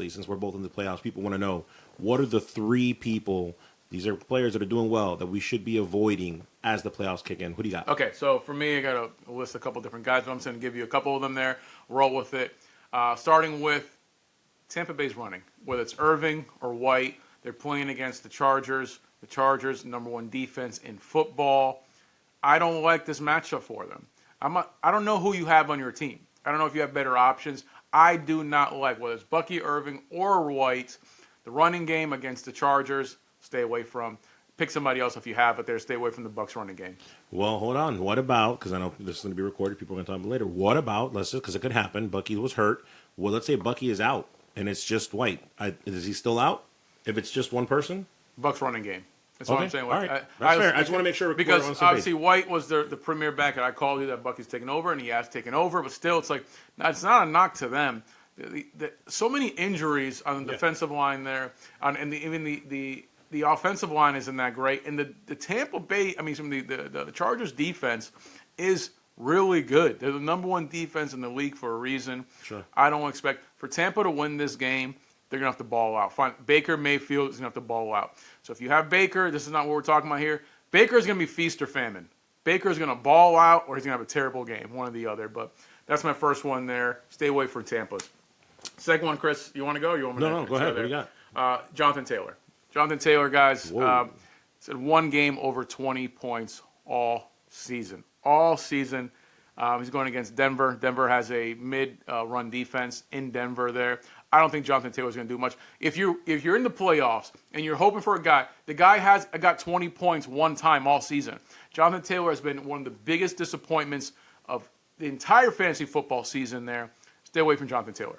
since we're both in the playoffs, people want to know, what are the 3 people? These are players that are doing well that we should be avoiding as the playoffs kick in. Who do you got? Okay, so for me, I got to list a couple different guys, but I'm just going to give you a couple of them there. Roll with it. Starting with Tampa Bay's running. Whether it's Irving or White, they're playing against the Chargers. The Chargers, number 1 defense in football. I don't like this matchup for them. I don't know who you have on your team. I don't know if you have better options. I do not like, whether it's Bucky Irving or White, the running game against the Chargers. stay away from. Pick somebody else if you have it there. Stay away from the Bucs running game. Well, hold on. What about, because I know this is going to be recorded, people are going to talk about it later. What about, let's just, because it could happen, Bucky was hurt. Well, let's say Bucky is out and it's just White. Is he still out if it's just one person? Bucs running game. That's Okay. what I'm saying. All right. That's fair. I just want to make sure we're on the because same page. obviously White was the premier back, and I called you that Bucky's taken over, and he has taken over. But still, it's like it's not a knock to them. So many injuries on the defensive line there, and even the offensive line isn't that great. And the Tampa Bay, the Chargers defense is really good. They're the number one defense in the league for a reason. Sure. I don't expect for Tampa to win this game. They're going to have to ball out. Baker Mayfield is going to have to ball out. So if you have Baker, this is not what we're talking about here. Baker is going to be feast or famine. Baker is going to ball out or he's going to have a terrible game, one or the other. But that's my first one there. Stay away from Tampa's. Second one, Chris, you want to go? Or you want me to No, go ahead. What do you got? Jonathan Taylor. Jonathan Taylor, guys, said one game over 20 points all season. All season. He's going against Denver. Denver has a mid-run defense in Denver there. I don't think Jonathan Taylor's going to do much. If you're in the playoffs and you're hoping for a guy, the guy has got 20 points one time all season. Jonathan Taylor has been one of the biggest disappointments of the entire fantasy football season there. Stay away from Jonathan Taylor.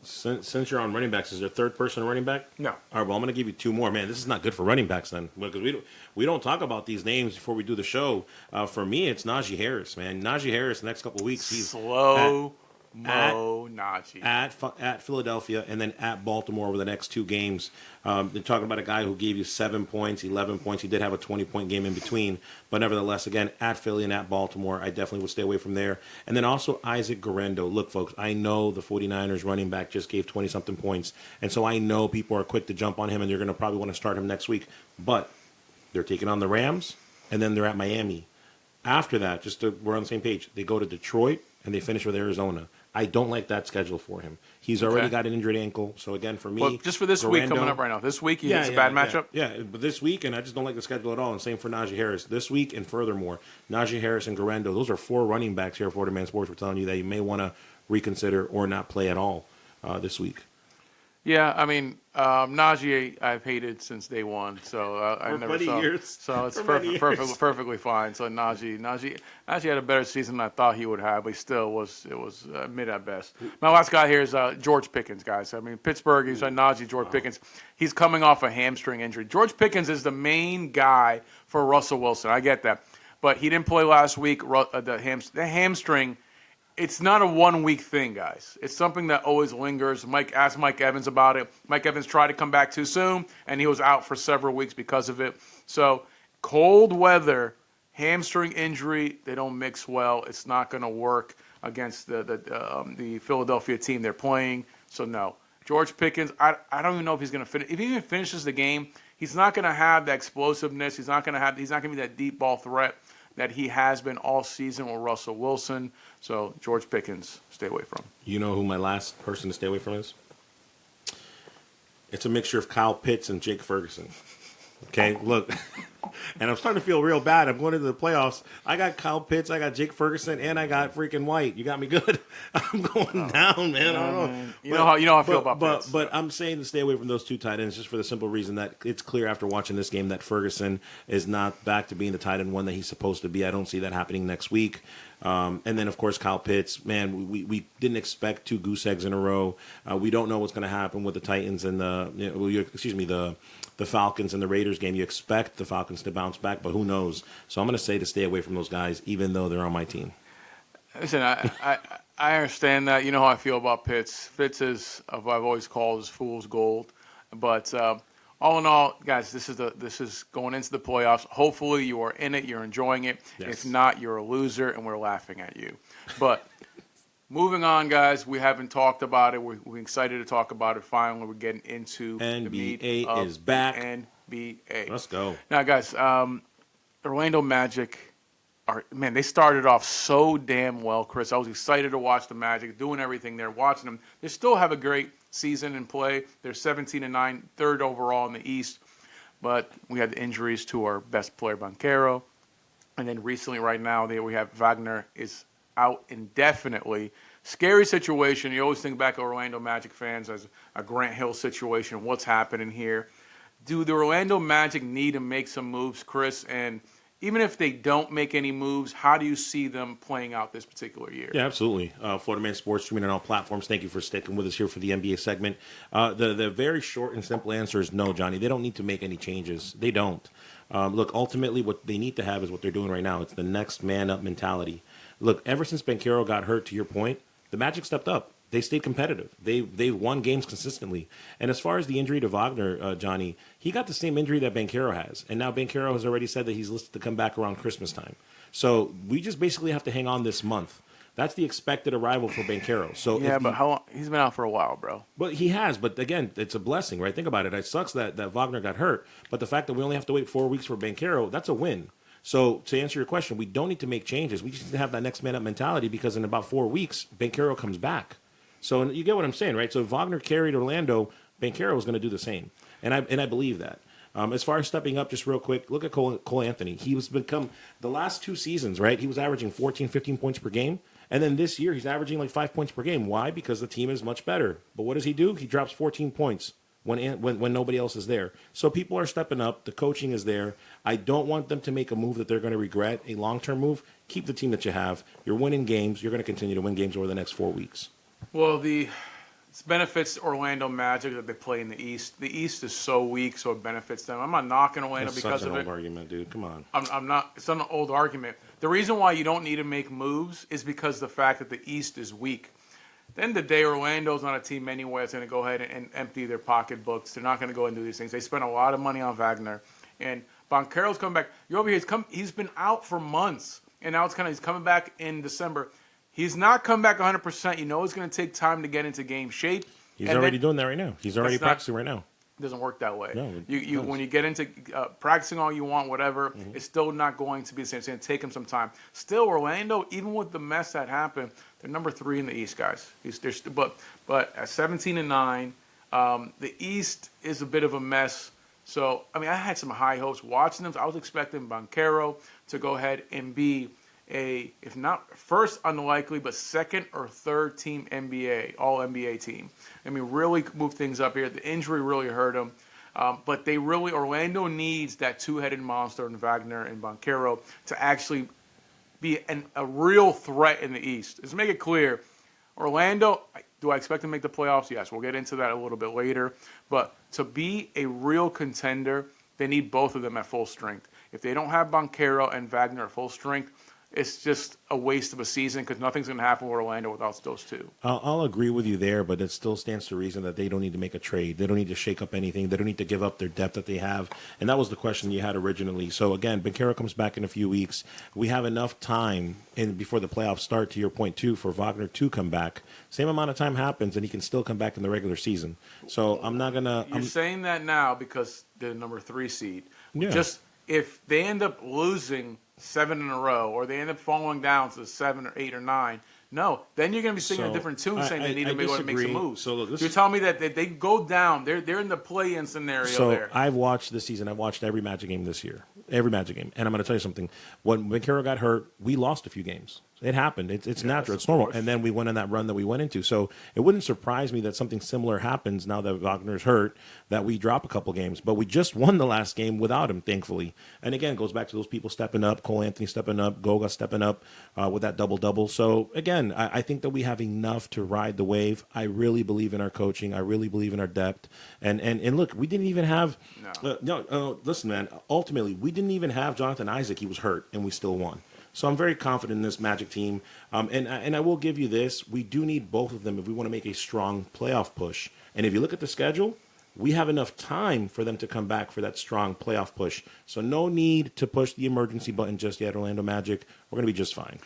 Since you're on running backs, is there a third person running back? No. All right, well, I'm going to give you two more. Man, this is not good for running backs then, because we don't talk about these names before we do the show. For me, it's Najee Harris, man. Najee Harris, the next couple of weeks, he's Najee. At Philadelphia and then at Baltimore over the next two games. They're talking about a guy who gave you 7 points, 11 points. He did have a 20-point game in between. But nevertheless, again, at Philly and at Baltimore, I definitely would stay away from there. And then also Isaac Guerendo. Look, folks, I know the 49ers running back just gave 20-something points. And so I know people are quick to jump on him, and they're going to probably want to start him next week. But they're taking on the Rams, and then they're at Miami. After that, we're on the same page, they go to Detroit, and they finish with Arizona. I don't like that schedule for him. He's already got an injured ankle. So, again, for me... Well, just for this week coming up right now. This week, it's a bad matchup? Yeah, but this week, and I just don't like the schedule at all. And same for Najee Harris. This week, and furthermore, Najee Harris and Guerendo, those are 4 running backs here at Florida Man Sports. We're telling you that you may want to reconsider or not play at all this week. Yeah, Najee I've hated since day one, so I never saw. Years. So it's perfectly fine. So Najee had a better season than I thought he would have, but he still was mid at best. My last guy here is George Pickens, guys. Pittsburgh. He's Najee, George Pickens. He's coming off a hamstring injury. George Pickens is the main guy for Russell Wilson. I get that, but he didn't play last week. The hamstring. It's not a 1 week thing, guys. It's something that always lingers. Asked Mike Evans about it. Mike Evans tried to come back too soon, and he was out for several weeks because of it. So, cold weather, hamstring injury, they don't mix well. It's not going to work against the Philadelphia team they're playing. So, no. George Pickens, I don't even know if he's going to finish. If he even finishes the game, he's not going to have the explosiveness. He's not going to be that deep ball threat that he has been all season with Russell Wilson. So, George Pickens, stay away from. You know who my last person to stay away from is? It's a mixture of Kyle Pitts and Jake Ferguson. Okay, look. And I'm starting to feel real bad. I'm going into the playoffs. I got Kyle Pitts, I got Jake Ferguson, and I got freaking White. You got me good. I'm going down, man. I don't know. You know how I feel about Pitts. But I'm saying to stay away from those two tight ends just for the simple reason that it's clear after watching this game that Ferguson is not back to being the tight end one that he's supposed to be. I don't see that happening next week. And then, of course, Kyle Pitts. Man, we didn't expect 2 goose eggs in a row. We don't know what's going to happen with the Titans and the Falcons and the Raiders game. You expect the Falcons to bounce back, but who knows? So I'm going to say to stay away from those guys, even though they're on my team. Listen, I understand that. You know how I feel about Pitts. Pitts is, I've always called, his fool's gold. But all in all, guys, this is going into the playoffs. Hopefully you are in it, you're enjoying it. Yes. If not, you're a loser, and we're laughing at you. But moving on, guys, we haven't talked about it. We're excited to talk about it. Finally, we're getting into NBA the meat of is back. NBA. Let's go. Now, guys, Orlando Magic they started off so damn well, Chris. I was excited to watch the Magic, doing everything there, watching them. They still have a great season in play. They're 17-9, third overall in the East. But we had the injuries to our best player, Banchero. And then recently, right now, we have Wagner is out indefinitely. Scary situation. You always think back to Orlando Magic fans as a Grant Hill situation. What's happening here? do the Orlando Magic need to make some moves, Chris? And even if they don't make any moves, how do you see them playing out this particular year? Yeah, absolutely. Florida Man Sports streaming on all platforms. Thank you for sticking with us here for the NBA segment. The very short and simple answer is no, Johnny. They don't need to make any changes. They don't. Look, ultimately, what they need to have is what they're doing right now. It's the next man up mentality. Look, ever since Banchero got hurt, to your point, the Magic stepped up. They stayed competitive. They've won games consistently. And as far as the injury to Wagner, Johnny, he got the same injury that Banchero has. And now Banchero has already said that he's listed to come back around Christmas time. So we just basically have to hang on this month. That's the expected arrival for Banchero. So yeah, but how long? He's been out for a while, bro. But he has. But again, it's a blessing, right? Think about it. It sucks that Wagner got hurt. But the fact that we only have to wait 4 weeks for Banchero, that's a win. So to answer your question, we don't need to make changes. We just need to have that next man up mentality because in about 4 weeks, Banchero comes back. So you get what I'm saying, right? So if Wagner carried Orlando, Banchero was going to do the same. And I believe that. As far as stepping up, just real quick, look at Cole Anthony. He was become the last 2 seasons, right? He was averaging 14, 15 points per game. And then this year, he's averaging like 5 points per game. Why? Because the team is much better. But what does he do? He drops 14 points when nobody else is there. So people are stepping up. The coaching is there. I don't want them to make a move that they're going to regret, a long-term move. Keep the team that you have. You're winning games. You're going to continue to win games over the next 4 weeks. Well, it benefits Orlando Magic that they play in the East. The East is so weak, so it benefits them. I'm not knocking Orlando That's because such of an it. old argument, dude. Come on. I'm not. It's not an old argument. The reason why you don't need to make moves is because of the fact that the East is weak. At the end of the day, Orlando's not a team anyway that's going to go ahead and empty their pocketbooks. They're not going to go and do these things. They spent a lot of money on Wagner, and Banchero's coming back. You're over here. He's been out for months, and now he's coming back in December. He's not come back 100%. You know it's going to take time to get into game shape. He's already doing that right now. He's already practicing right now. It doesn't work that way. No, you when you get into practicing all you want, whatever, it's still not going to be the same. It's going to take him some time. Still, Orlando, even with the mess that happened, they're number 3 in the East, guys. But at 17-9, the East is a bit of a mess. So, I mean, I had some high hopes watching them. I was expecting Banchero to go ahead and be if not first, unlikely, but second or third team NBA, all NBA team. I mean, really move things up here. The injury really hurt him. But Orlando needs that 2-headed monster in Wagner and Banchero to actually be a real threat in the East. Let's make it clear. Orlando, do I expect them to make the playoffs? Yes, we'll get into that a little bit later. But to be a real contender, they need both of them at full strength. If they don't have Banchero and Wagner at full strength, it's just a waste of a season because nothing's going to happen with Orlando without those two. I'll agree with you there, but it still stands to reason that they don't need to make a trade. They don't need to shake up anything. They don't need to give up their depth that they have. And that was the question you had originally. So, again, Banchero comes back in a few weeks. We have enough time before the playoffs start, to your point, too, for Wagner to come back. Same amount of time happens, and he can still come back in the regular season. So I'm not going to – You're saying that now because they're the number 3 seed. Yeah. Just if they end up losing – 7 in a row, or they end up falling down to 7 or 8 or 9. No, then you're going to be singing a different tune, saying they need to make some moves. So look, you're telling me that they go down. They're in the play-in scenario there. I've watched this season. I've watched every Magic game this year, every Magic game, and I'm going to tell you something. When Banchero got hurt, we lost a few games. It happened. It's natural. It's normal. And then we went on that run that we went into. So it wouldn't surprise me that something similar happens now that Wagner's hurt, that we drop a couple games. But we just won the last game without him, thankfully. And again, it goes back to those people stepping up, Cole Anthony stepping up, Goga stepping up with that double-double. So again, I think that we have enough to ride the wave. I really believe in our coaching. I really believe in our depth. And look, we didn't even have listen, man, ultimately, we didn't even have Jonathan Isaac. He was hurt, and we still won. So I'm very confident in this Magic team. And I will give you this. We do need both of them if we want to make a strong playoff push. And if you look at the schedule, we have enough time for them to come back for that strong playoff push. So no need to push the emergency button just yet, Orlando Magic. We're going to be just fine.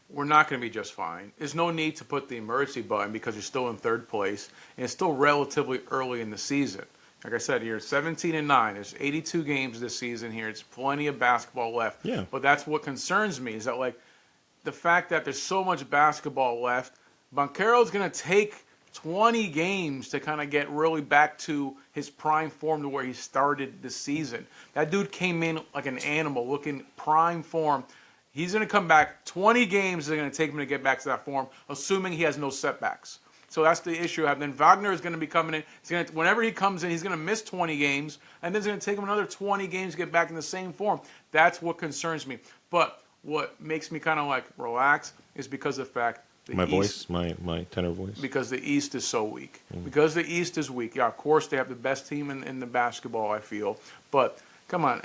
We're not going to be just fine. There's no need to put the emergency button because you're still in 3rd place, and it's still relatively early in the season. Like I said, you're 17-9. There's 82 games this season here. It's plenty of basketball left. Yeah. But that's what concerns me is that, like, the fact that there's so much basketball left, Banchero's going to take 20 games to kind of get really back to his prime form to where he started this season. That dude came in like an animal, looking prime form. He's going to come back. 20 games is going to take him to get back to that form, assuming he has no setbacks. So that's the issue. And then Wagner is going to be coming in. Whenever he comes in, he's going to miss 20 games, and then it's going to take him another 20 games to get back in the same form. That's what concerns me. But what makes me kind of like relax is because of the fact my tenor voice. Because the East is so weak. Because the East is weak. Yeah, of course they have the best team in the basketball, I feel. But come on,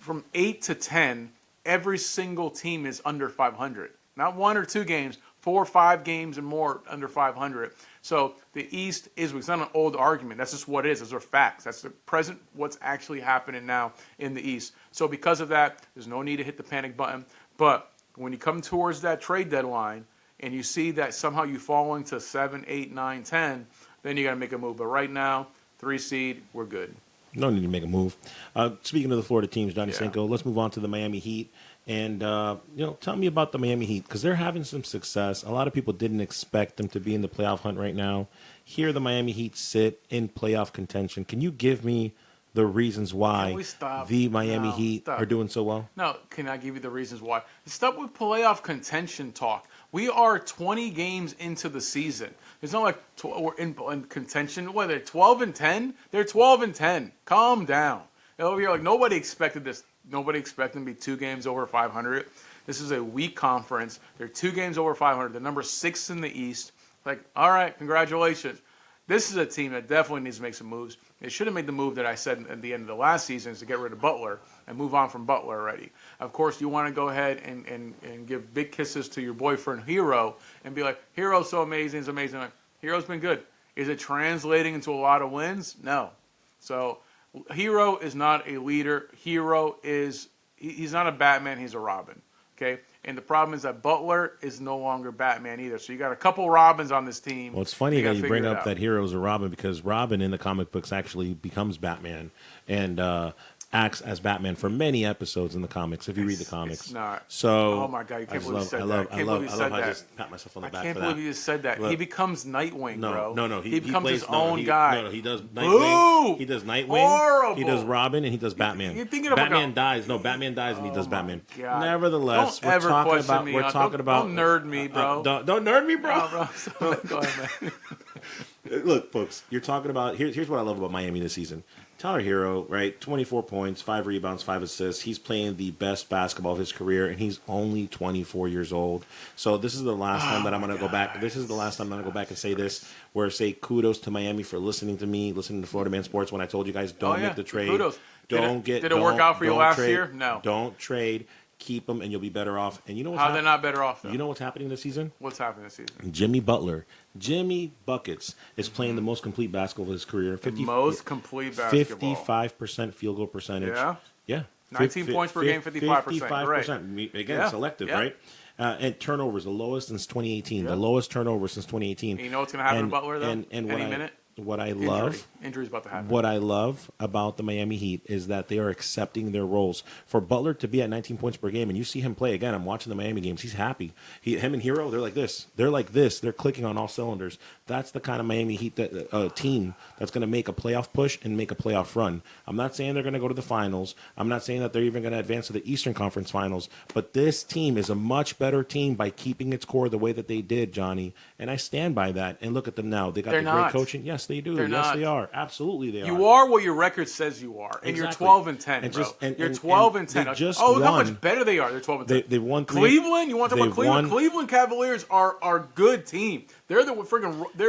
from 8 to 10, every single team is under 500. Not 1 or 2 games, 4 or 5 games and more under 500. So the East is weak. It's not an old argument. That's just what it is. Those are facts. That's the present, what's actually happening now in the East. So because of that, there's no need to hit the panic button. But when you come towards that trade deadline and you see that somehow you fall into 7, 8, 9, 10, then you got to make a move. But right now, 3 seed, we're good. No need to make a move. Speaking of the Florida teams, Johnny Cinco, let's move on to the Miami Heat. And, tell me about the Miami Heat, because they're having some success. A lot of people didn't expect them to be in the playoff hunt right now. Here the Miami Heat sit in playoff contention. Can you give me the reasons why the Miami Heat are doing so well? No, can I give you the reasons why? Stop with playoff contention talk. We are 20 games into the season. It's not like we're in contention. What, they're 12 and 10? They're 12 and 10. Calm down. Over here, like nobody expected this. Nobody expected them to be 2 games over 500. This is a weak conference. They're 2 games over 500. They're number 6 in the East. Like, all right, congratulations. This is a team that definitely needs to make some moves. They should have made the move that I said at the end of the last season is to get rid of Butler and move on from Butler already. Of course, you want to go ahead and give big kisses to your boyfriend Hero and be like, Hero's so amazing, it's amazing. Like, Hero's been good. Is it translating into a lot of wins? No. So Hero is not a leader. Hero is he's not a Batman, he's a Robin. Okay? And the problem is that Butler is no longer Batman either. So you got a couple Robins on this team. Well, it's funny that you bring up that Hero's a Robin, because Robin in the comic books actually becomes Batman and acts as Batman for many episodes in the comics, if you read the comics. It's not. So, oh my God, you can't believe you said that. I love how I just pat myself on the back for that. I can't believe you just said that. Look, he becomes Nightwing, bro. No. He becomes his own guy. No, he does Nightwing. Boo! He does Nightwing. Horrible. He does Robin, and he does Batman. You're thinking of Batman dies. No, Batman dies, and he does Batman. God. Nevertheless, don't ever question me. We're talking about. Don't nerd me, bro. Don't nerd me, bro. No, bro. Go ahead, man. Look, folks, you're talking about. Here's what I love about Miami this season. Tyler Hero, right? 24 points, 5 rebounds, 5 assists. He's playing the best basketball of his career, and he's only 24 years old. So this is the last time that I'm going to go back. This is the last time I'm going to go back and say this, where say kudos to Miami for listening to me, listening to Florida Man Sports when I told you guys don't make the trade. Kudos. Did it work out for you last year? No. Don't trade. Keep them, and you'll be better off. And you know what's how they're not better off, though? You know what's happening this season? What's happening this season? Jimmy Butler, Jimmy Buckets, is playing the most complete basketball of his career. Most complete basketball. 55% field goal percentage. Yeah. 19 points per game, 55%. 55%. Right. Again, selective, right? And turnovers, the lowest since 2018. The lowest turnover since 2018. And you know what's going to happen to Butler, though? Any minute? What I love, injury's about to happen. What I love about the Miami Heat is that they are accepting their roles. For Butler to be at 19 points per game, and you see him play again. I'm watching the Miami games. He's happy. Him and Hero, they're like this. They're clicking on all cylinders. That's the kind of Miami Heat team that's going to make a playoff push and make a playoff run. I'm not saying they're going to go to the finals. I'm not saying that they're even going to advance to the Eastern Conference Finals. But this team is a much better team by keeping its core the way that they did, Johnny. And I stand by that. And look at them now. They got great coaching. Yes, they do. They are. Absolutely, they are. You are what your record says you are. And you're 12 and 10, bro. You're 12 and 10. Look how much better they are. They're 12 and 10. They've won Cleveland? You want to talk about Cleveland? Cleveland Cavaliers are a good team. They're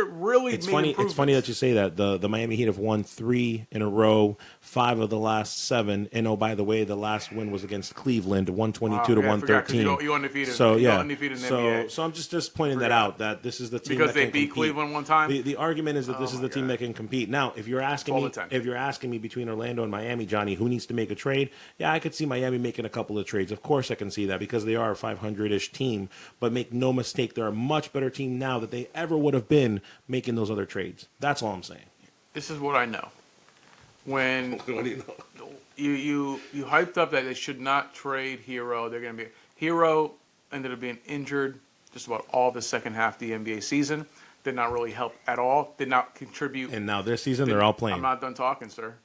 really It's funny that you say that. The Miami Heat have won 3 in a row, 5 of the last 7. And, oh, by the way, the last win was against Cleveland, 122 to 113. You undefeated. So, you undefeated in the NBA. So I'm just pointing that out, that this is the team because that can they beat compete. Cleveland one time? The argument is that this is the team that can compete. Now, if you're asking me between Orlando and Miami, Johnny, who needs to make a trade? Yeah, I could see Miami making a couple of trades. Of course I can see that, because they are a 500-ish team. But make no mistake, they're a much better team now than they ever would have been making those other trades. That's all I'm saying. This is what I know. When you hyped up that they should not trade Hero, they're going to be Hero ended up being injured just about all the second half of the NBA season. Did not really help at all. Did not contribute. And now this season, they're all playing. I'm not done talking, sir.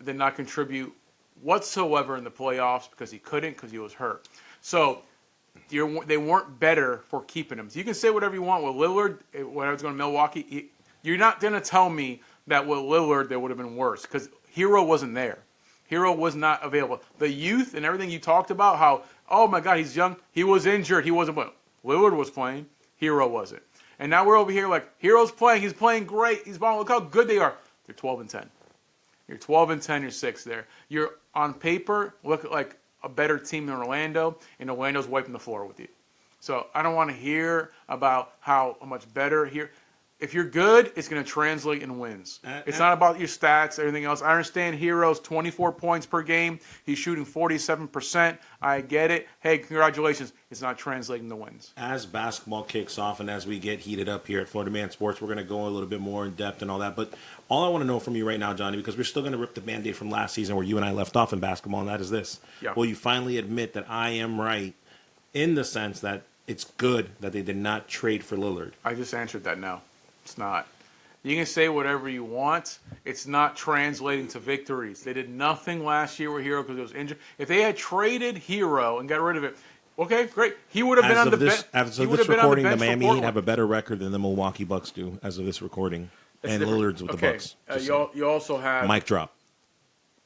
Did not contribute whatsoever in the playoffs because he couldn't, because he was hurt. So they weren't better for keeping him. So you can say whatever you want with Lillard. When I was going to Milwaukee, you're not going to tell me that with Lillard they would have been worse because Hero wasn't there. Hero was not available. The youth and everything you talked about, how, oh my God, he's young. He was injured. He wasn't playing. Lillard was playing. Hero wasn't. And now we're over here like, Hero's playing. He's playing great. He's balling. Look how good they are. They're 12-10. You're 12-10. You're 6 there. You're on paper look like a better team than Orlando, and Orlando's wiping the floor with you. So I don't want to hear about how much better here. If you're good, it's going to translate in wins. It's not about your stats, everything else. I understand Hero's 24 points per game. He's shooting 47%. I get it. Hey, congratulations. It's not translating to wins. As basketball kicks off and as we get heated up here at Florida Man Sports, we're going to go a little bit more in depth and all that. But all I want to know from you right now, Johnny, because we're still going to rip the Band-Aid from last season where you and I left off in basketball, and that is this. Yeah. Will you finally admit that I am right in the sense that it's good that they did not trade for Lillard? I just answered that no. It's not. You can say whatever you want. It's not translating to victories. They did nothing last year with Hero because he was injured. If they had traded Hero and got rid of it, okay, great. He would have been on the bench. As of this recording, the Miami Heat have a better record than the Milwaukee Bucks do as of this recording. And Lillard's with the Bucks. You also have mic drop.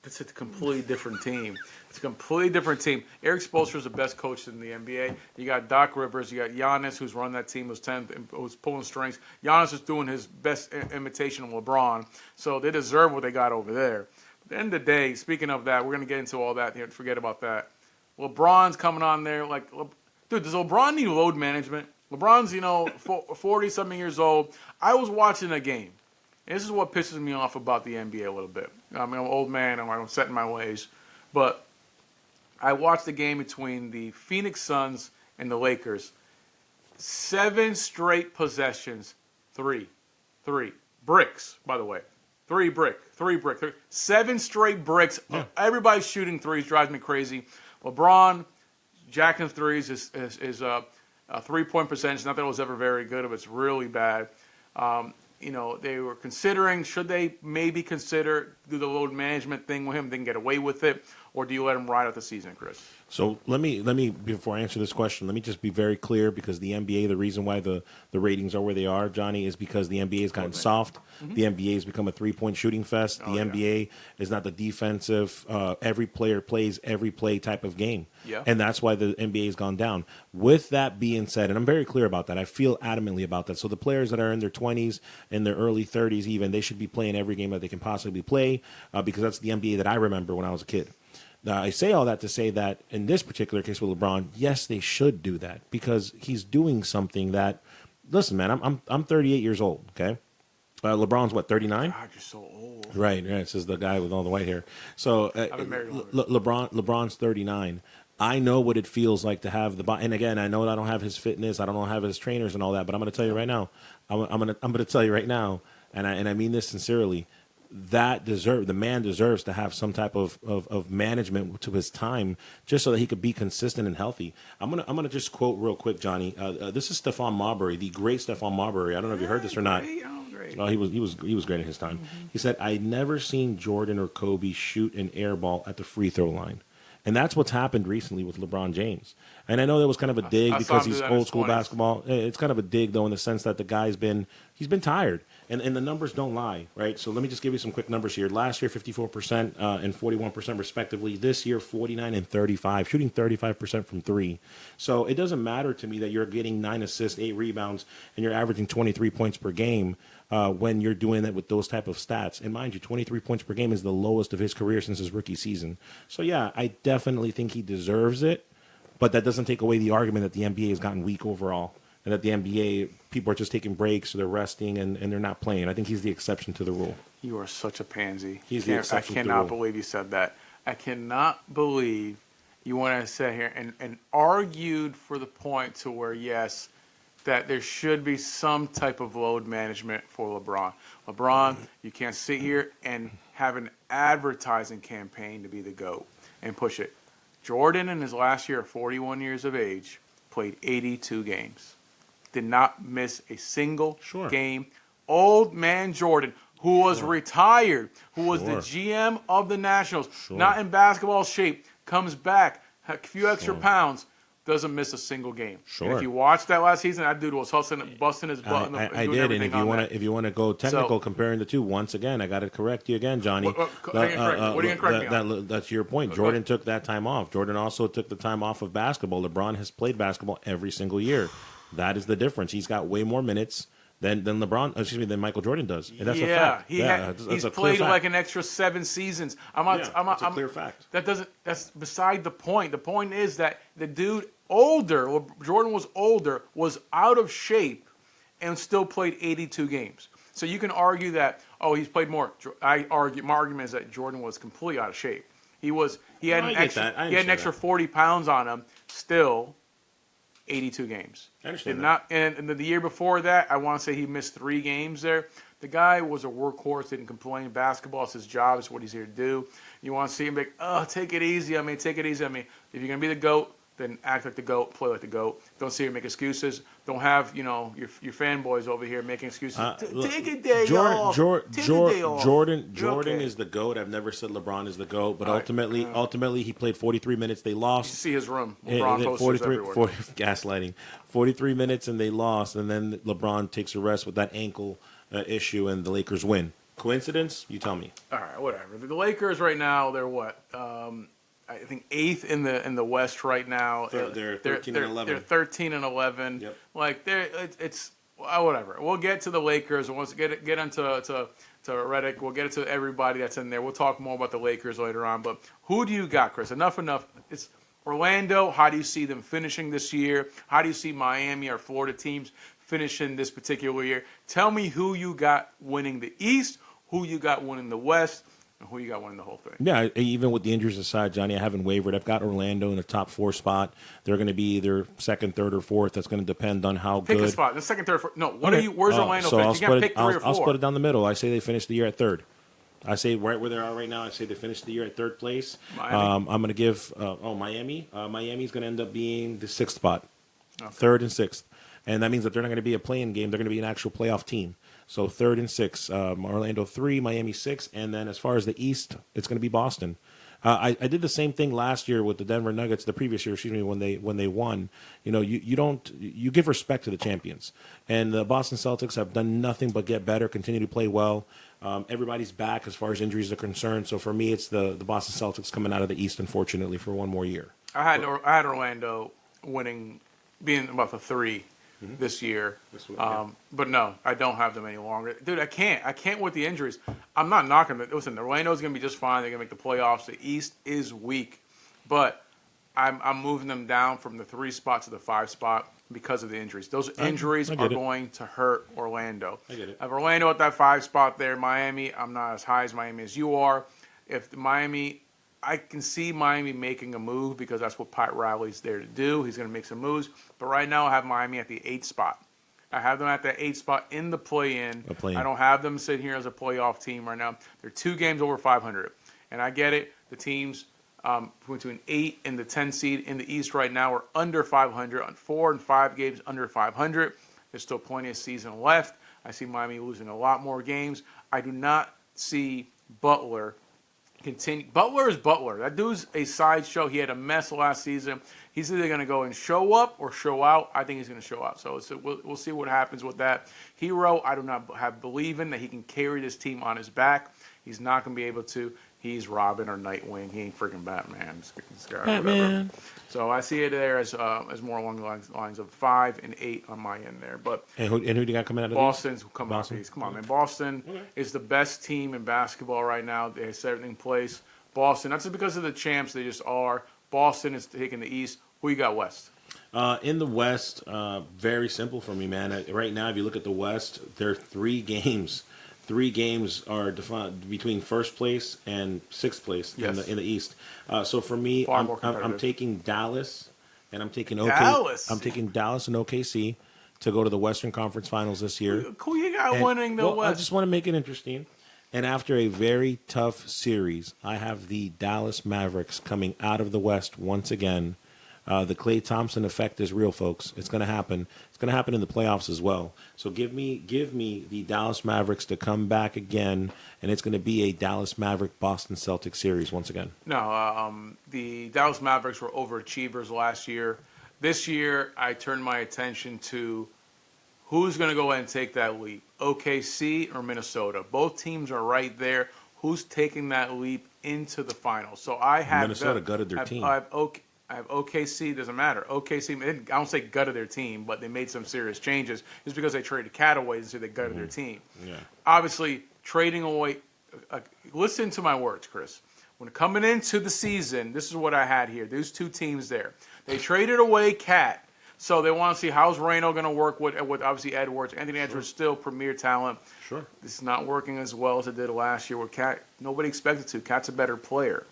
It's a completely different team. It's a completely different team. Eric Spoelstra is the best coach in the NBA. You got Doc Rivers. You got Giannis, who's run that team, who's pulling strings. Giannis is doing his best imitation of LeBron. So they deserve what they got over there. At the end of the day, speaking of that, we're going to get into all that here. Forget about that. LeBron's coming on there. Like, dude, does LeBron need load management? LeBron's, 40-something years old. I was watching a game. And this is what pisses me off about the NBA a little bit. I mean, I'm an old man. I'm set in my ways. But I watched the game between the Phoenix Suns and the Lakers. 7 straight possessions. 3 bricks, by the way. 3 brick. 7 straight bricks. Yeah. Everybody's shooting threes. Drives me crazy. LeBron jacking threes is a 3-point percentage. Not that it was ever very good, but it's really bad. They were considering, should they maybe consider do the load management thing with him, then get away with it, or do you let him ride out the season, Chris? So let me before I answer this question, let me just be very clear because the NBA, the reason why the ratings are where they are, Johnny, is because the NBA has gotten soft. Mm-hmm. The NBA has become a 3-point shooting fest. The NBA is not the defensive, every player plays every play type of game. Yeah. And that's why the NBA has gone down. With that being said, and I'm very clear about that, I feel adamantly about that. So the players that are in their 20s, in their early 30s even, they should be playing every game that they can possibly play because that's the NBA that I remember when I was a kid. Now, I say all that to say that in this particular case with LeBron, yes, they should do that because he's doing something that, listen, man, I'm 38 years old, okay? LeBron's what, 39? God, you're so old. Right. This is the guy with all the white hair. So I've been married LeBron's 39. I know what it feels like to have the body. And again, I know that I don't have his fitness. I don't have his trainers and all that. But I'm going to tell you right now. I'm going to tell you right now, and I mean this sincerely. The man deserves to have some type of management to his time just so that he could be consistent and healthy. I'm gonna just quote real quick, Johnny. This is Stephon Marbury, the great Stephon Marbury. I don't know if you heard this or not. Great. He was great in his time. Mm-hmm. He said, "I never seen Jordan or Kobe shoot an air ball at the free throw line." And that's what's happened recently with LeBron James. And I know that was kind of a dig because he's old school basketball. It's kind of a dig, though, in the sense that the guy's been tired. And the numbers don't lie, right? So let me just give you some quick numbers here. Last year, 54% and 41% respectively. This year, 49 and 35, shooting 35% from 3. So it doesn't matter to me that you're getting 9 assists, 8 rebounds, and you're averaging 23 points per game when you're doing that with those type of stats. And mind you, 23 points per game is the lowest of his career since his rookie season. So, yeah, I definitely think he deserves it. But that doesn't take away the argument that the NBA has gotten weak overall and that the NBA, people are just taking breaks or they're resting and they're not playing. I think he's the exception to the rule. You are such a pansy. He's the exception to the rule. I cannot believe you said that. I cannot believe you want to sit here and argued for the point to where, yes, that there should be some type of load management for LeBron. LeBron, you can't sit here and have an advertising campaign to be the GOAT and push it. Jordan, in his last year, 41 years of age, played 82 games. Did not miss a single game. Old man Jordan, who was retired, who was the GM of the Nationals, not in basketball shape, comes back, a few extra pounds, doesn't miss a single game. Sure. And if you watched that last season, that dude was hustling, busting his butt. I did, and if you want to go technical, comparing the two, once again, I got to correct you again, Johnny. What are you going to correct me on? That's your point. Jordan took that time off. Jordan also took the time off of basketball. LeBron has played basketball every single year. That is the difference. He's got way more minutes than Michael Jordan does. And that's a fact. He's played like an extra 7 seasons. That's a clear fact. That's beside the point. The point is that the dude Jordan was older, was out of shape, and still played 82 games. So you can argue that, he's played more. My argument is that Jordan was completely out of shape. He had an extra 40 pounds on him, still 82 games. I understand And the year before that, I want to say he missed 3 games there. The guy was a workhorse, didn't complain. Basketball is his job, it's what he's here to do. You want to see him be like, take it easy. Take it easy. If you're going to be the GOAT, then act like the GOAT, play like the GOAT. Don't sit here and make excuses. Don't have, your fanboys over here making excuses. Take a day off. Jordan is the GOAT. I've never said LeBron is the GOAT, but ultimately he played 43 minutes. They lost. You see his room. LeBron posters everywhere. Gaslighting. 43 minutes and they lost, and then LeBron takes a rest with that ankle issue, and the Lakers win. Coincidence? You tell me. All right, whatever. The Lakers right now, they're what? I think 8th in the West right now. They're 13 and 11. They're 13 and 11. Yep. It's whatever. We'll get to the Lakers. Once get into Redick, we'll get into everybody that's in there. We'll talk more about the Lakers later on. But who do you got, Chris? Enough. It's Orlando. How do you see them finishing this year? How do you see Miami or Florida teams finishing this particular year? Tell me who you got winning the East, who you got winning the West, and who you got winning the whole thing. Yeah, even with the injuries aside, Johnny, I haven't wavered. I've got Orlando in the top 4 spot. They're going to be either second, third, or fourth. That's going to depend on how good. Pick a spot. The second, third, fourth. No, where's Orlando finish? You got to pick 3 or 4. I'll split it down the middle. I say they finish the year at third. I say right where they are right now, I say they finish the year at third place. I'm going to give Miami. Miami's going to end up being the 6th spot, 3rd and 6th. And that means that they're not going to be a play-in game. They're going to be an actual playoff team. So 3rd and 6th, Orlando 3, Miami 6, and then as far as the East, it's going to be Boston. I did the same thing last year with the Denver Nuggets, the previous year, when they won. You give respect to the champions, and the Boston Celtics have done nothing but get better, continue to play well. Everybody's back as far as injuries are concerned. So for me, it's the Boston Celtics coming out of the East, unfortunately, for one more year. I had Orlando being about the 3. This year. But no, I don't have them any longer. Dude, I can't with the injuries. I'm not knocking it. Listen, Orlando's going to be just fine. They're going to make the playoffs. The East is weak. But I'm moving them down from the 3 spot to the 5 spot because of the injuries. Those injuries are going to hurt Orlando. I get it. I have Orlando at that 5 spot there. Miami, I'm not as high as Miami as you are. I can see Miami making a move because that's what Pat Riley's there to do. He's going to make some moves. But right now I have Miami at the 8th spot. I have them at the 8th spot in the play-in. I don't have them sitting here as a playoff team right now. They're 2 games over 500. And I get it. The teams between 8 and the 10 seed in the East right now are under 500. On 4 and 5 games under 500. There's still plenty of season left. I see Miami losing a lot more games. I do not see Butler continue. Butler is Butler. That dude's a sideshow. He had a mess last season. He's either going to go and show up or show out. I think he's going to show out. So we'll see what happens with that. Hero, I do not believe in that he can carry this team on his back. He's not going to be able to. He's Robin or Nightwing. He ain't freaking Batman. This guy, Batman. So I see it there as more along the lines of 5 and 8 on my end there. But who do you got coming out of Boston's coming out of these? Come on, man. Boston is the best team in basketball right now. They have everything in place. Boston, not just because of the champs, they just are. Boston is taking the East. Who you got West? In the West, very simple for me, man. Right now, if you look at the West, there are 3 games. 3 games are defined between first place and 6th place in the East. So for me, I'm taking Dallas, and I'm taking Dallas. I'm taking Dallas and OKC to go to the Western Conference Finals this year. Who you got winning the West? I just want to make it interesting. And after a very tough series, I have the Dallas Mavericks coming out of the West once again. The Klay Thompson effect is real, folks. It's going to happen. It's going to happen in the playoffs as well. So give me the Dallas Mavericks to come back again, and it's going to be a Dallas Maverick Boston Celtics series once again. No, the Dallas Mavericks were overachievers last year. This year, I turned my attention to who's going to go ahead and take that leap, OKC or Minnesota. Both teams are right there. Who's taking that leap into the finals? So I have Minnesota gutted their team. I have OKC. Doesn't matter. OKC. I don't say gutted their team, but they made some serious changes. It's because they traded Cat away, and so they gutted their team. Yeah. Obviously, trading away. Listen to my words, Chris. When coming into the season, this is what I had here. There's two teams there. They traded away Cat. So they want to see how's Reno going to work with obviously Edwards. Anthony Edwards still premier talent. Sure. This is not working as well as it did last year with Cat. Nobody expected to. Cat's a better player.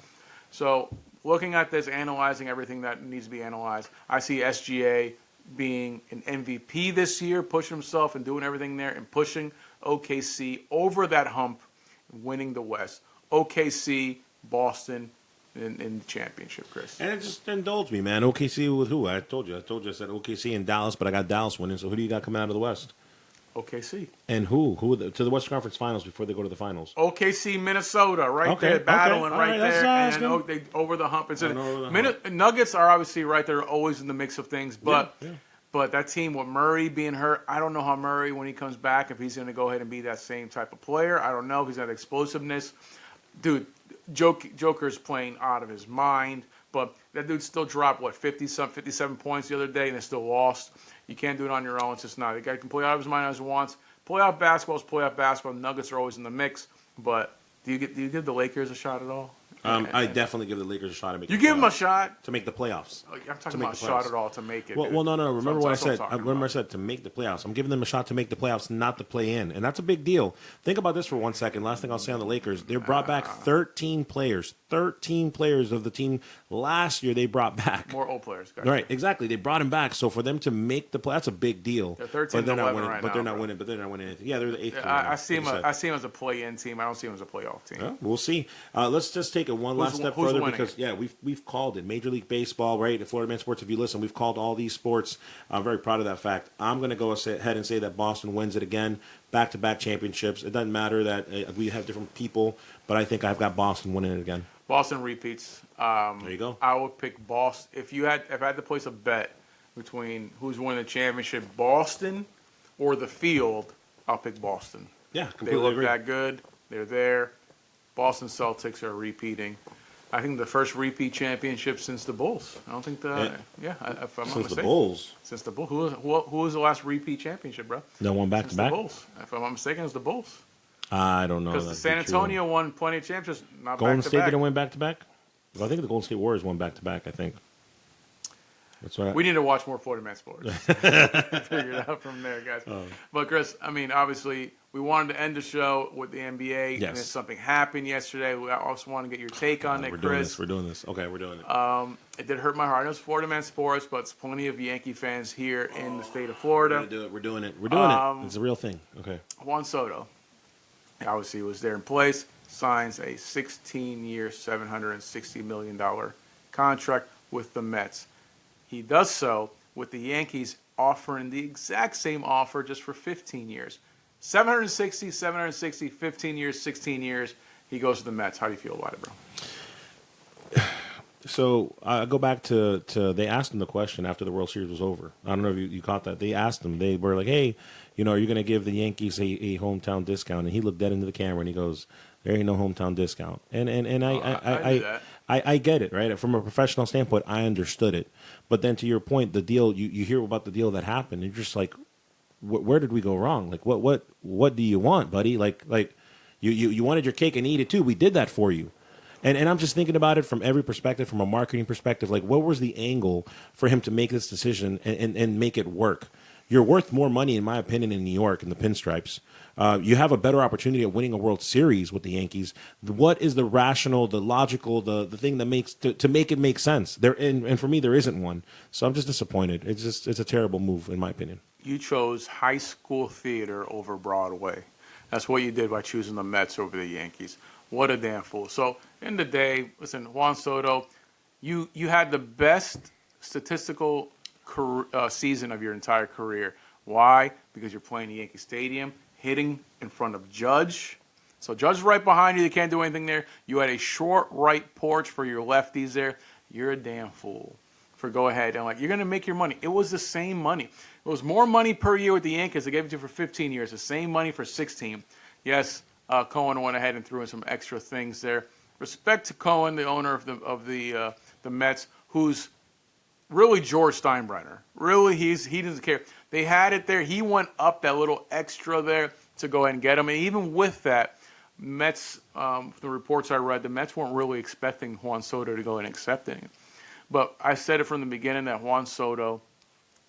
So looking at this, analyzing everything that needs to be analyzed, I see SGA being an MVP this year, pushing himself and doing everything there and pushing OKC over that hump, winning the West. OKC, Boston, in the championship, Chris. And it just indulged me, man. OKC with who? I told you I said OKC and Dallas, but I got Dallas winning. So who do you got coming out of the West? OKC. And who? To the Western Conference Finals before they go to the finals? OKC, Minnesota, there, battling right there. And they over the hump. Nuggets are obviously right there, always in the mix of things. But but that team with Murray being hurt, I don't know how Murray, when he comes back, if he's going to go ahead and be that same type of player. I don't know if he's got explosiveness. Dude, Joker's playing out of his mind, but that dude still dropped 57 points the other day, and they still lost. You can't do it on your own. It's just not. The guy can play out of his mind as he wants. Playoff basketball is playoff basketball. Nuggets are always in the mix, but do you give the Lakers a shot at all? I definitely give the Lakers a shot to make. You give them a shot to make the playoffs. I'm talking about a shot at all to make it. Well, no. Remember what I said. Remember I said to make the playoffs. I'm giving them a shot to make the playoffs, not to play in, and that's a big deal. Think about this for 1 second. Last thing I'll say on the Lakers: they brought back 13 players. 13 players of the team last year they brought back. More old players. Gotcha. Right, exactly. They brought him back. So for them to make the play, that's a big deal. They're 13 but they're not winning right now. But they're not winning. But they're not winning anything. Yeah, they're the eighth. I see them as a play-in team. I don't see them as a playoff team. Yeah, we'll see. Let's just take it one last step further because we've called it Major League Baseball, right? At Florida Man Sports, if you listen, we've called all these sports. I'm very proud of that fact. I'm going to go ahead and say that Boston wins it again, back-to-back championships. It doesn't matter that we have different people, but I think I've got Boston winning it again. Boston repeats. There you go. I would pick Boston. If I had to place a bet between who's winning the championship, Boston or the field, I'll pick Boston. Yeah, completely They look agree. that good. They're there. Boston Celtics are repeating. I think the first repeat championship since the Bulls. I don't think if I'm not mistaken. The Bulls. Since the Bulls. Who was the last repeat championship, bro? No one back to back. The Bulls. If I'm not mistaken, it's the Bulls. I don't know. Because the San Antonio won plenty of championships, not Golden State back-to-back. didn't win back to back. Well, I think the Golden State Warriors won back to back. I think. That's right. We need to watch more Florida Man Sports. Figure it out from there, guys. But Chris, I mean, obviously, we wanted to end the show with the NBA, and then something happened yesterday. We also want to get your take on it, Chris. We're doing this. Okay, we're doing it. It did hurt my heart. I know it's Florida Man Sports, but it's plenty of Yankee fans here in the state of Florida. We're doing it. We're doing it. It's a real thing. Okay. Juan Soto, obviously, was there in place, signs a 16-year, $760 million contract with the Mets. He does so with the Yankees offering the exact same offer just for 15 years. 760, 15 years, 16 years. He goes to the Mets. How do you feel about it, bro? So I go back to they asked him the question after the World Series was over. I don't know if you caught that. They asked him. They were like, hey, are you going to give the Yankees a hometown discount? And he looked dead into the camera and he goes, there ain't no hometown discount. And I get it, right? From a professional standpoint, I understood it. But then to your point, the deal, you hear about the deal that happened, and you're just like, where did we go wrong? Like, what do you want, buddy? Like you wanted your cake and eat it too. We did that for you. And I'm just thinking about it from every perspective, from a marketing perspective. Like, what was the angle for him to make this decision and make it work? You're worth more money, in my opinion, in New York in the Pinstripes. You have a better opportunity of winning a World Series with the Yankees. What is the rational, the logical, the thing that makes to make it make sense? And for me, there isn't one. So I'm just disappointed. It's a terrible move, in my opinion. You chose high school theater over Broadway. That's what you did by choosing the Mets over the Yankees. What a damn fool. So, in the day, listen, Juan Soto, you had the best statistical season of your entire career. Why? Because you're playing Yankee Stadium, hitting in front of Judge. So Judge is right behind you. They can't do anything there. You had a short right porch for your lefties there. You're a damn fool for go ahead and you're going to make your money. It was the same money. It was more money per year with the Yankees. They gave it to you for 15 years. The same money for 16. Yes, Cohen went ahead and threw in some extra things there. Respect to Cohen, the owner of the Mets, who's really George Steinbrenner. Really, he doesn't care. They had it there. He went up that little extra there to go ahead and get him. And even with that, Mets, the reports I read, the Mets weren't really expecting Juan Soto to go and accept it. But I said it from the beginning that Juan Soto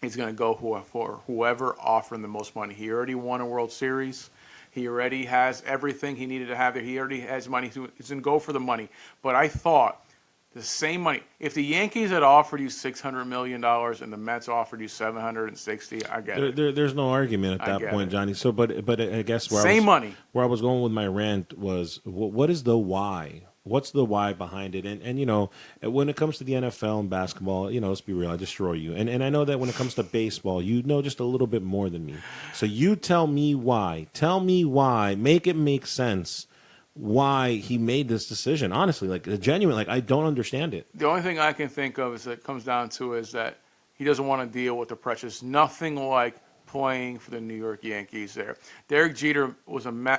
is going to go for whoever offering the most money. He already won a World Series. He already has everything he needed to have there. He already has money. He's going to go for the money. But I thought the same money. If the Yankees had offered you $600 million and the Mets offered you $760, I get it. There's no argument at that point, Johnny. So, but I guess where I was going with my rant was, what is the why? What's the why behind it? And when it comes to the NFL and basketball, let's be real, I destroy you. And I know that when it comes to baseball, you know just a little bit more than me. So you tell me why. Tell me why. Make it make sense why he made this decision. Honestly, genuine, I don't understand it. The only thing I can think of is that comes down to is that he doesn't want to deal with the pressure. It's nothing like playing for the New York Yankees there. Derek Jeter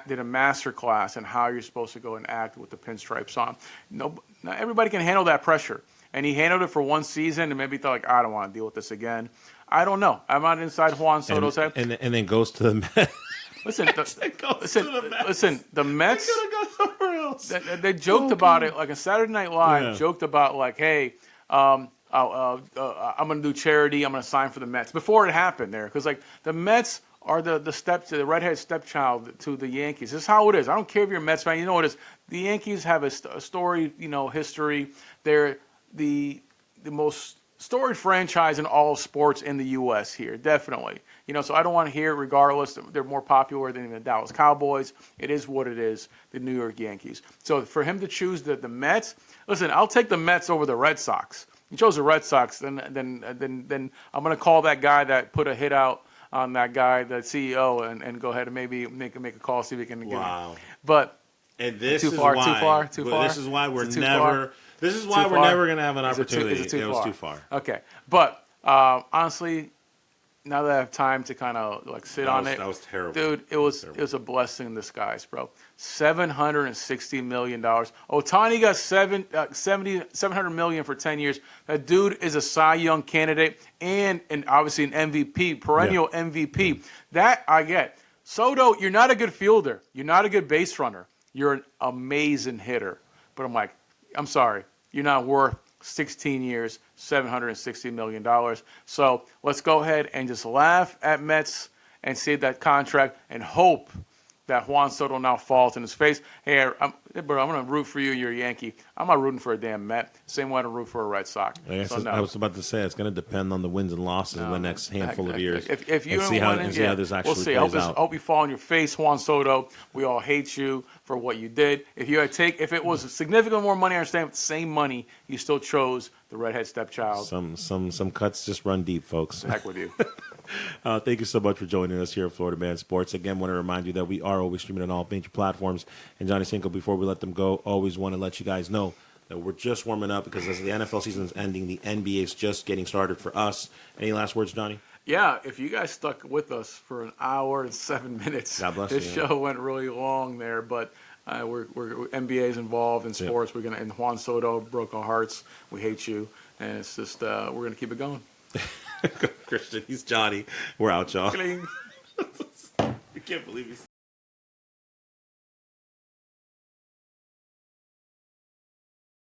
did a master class in how you're supposed to go and act with the pinstripes on. Not everybody can handle that pressure. And he handled it for one season and maybe thought, I don't want to deal with this again. I don't know. I'm not inside Juan Soto's head. And then goes to the Mets. Listen, the Mets, they joked about it, a Saturday Night Live joked about, hey, I'm going to do charity. I'm going to sign for the Mets before it happened there. Because, the Mets are the redhead stepchild to the Yankees. This is how it is. I don't care if you're a Mets fan. You know what it is. The Yankees have a storied, history. They're the most storied franchise in all sports in the U.S. here, definitely. So I don't want to hear it regardless. They're more popular than the Dallas Cowboys. It is what it is, the New York Yankees. So for him to choose the Mets, listen, I'll take the Mets over the Red Sox. He chose the Red Sox, then I'm going to call that guy that put a hit out on that guy, the CEO, and go ahead and maybe make a call, see if we can get him. But and this too is far. This is why we're never. This is why we're never going to have an opportunity. It was too far. Okay, but honestly, now that I have time to kind of sit on it, that was terrible, dude. It was a blessing in disguise, bro. $760 million. Ohtani got $700 million for 10 years. That dude is a Cy Young candidate and obviously an MVP, perennial MVP. Yeah. That I get. Soto, you're not a good fielder. You're not a good base runner. You're an amazing hitter. But I'm sorry. You're not worth 16 years, $760 million. So let's go ahead and just laugh at Mets and save that contract and hope that Juan Soto now falls in his face. Hey, I'm going to root for you. You're a Yankee. I'm not rooting for a damn Met. Same way to root for a Red Sox. I was about to say, it's going to depend on the wins and losses in the next handful of years. If you see how this actually we'll see. plays out. I hope you fall on your face, Juan Soto. We all hate you for what you did. If it was significantly more money, I understand, with the same money, you still chose the redhead stepchild. Some cuts just run deep, folks. Heck with you. Thank you so much for joining us here at Florida Man Sports. Again, want to remind you that we are always streaming on all major platforms. And Johnny Cinco, before we let them go, always want to let you guys know that we're just warming up because as the NFL season is ending, the NBA is just getting started for us. Any last words, Johnny? Yeah, if you guys stuck with us for an hour and 7 minutes, God bless this show went really long there, but we're NBA's involved in sports. We're and Juan Soto broke our hearts. We hate you, and it's just we're gonna keep it going. Christian, he's Johnny. We're out, y'all. You can't believe he's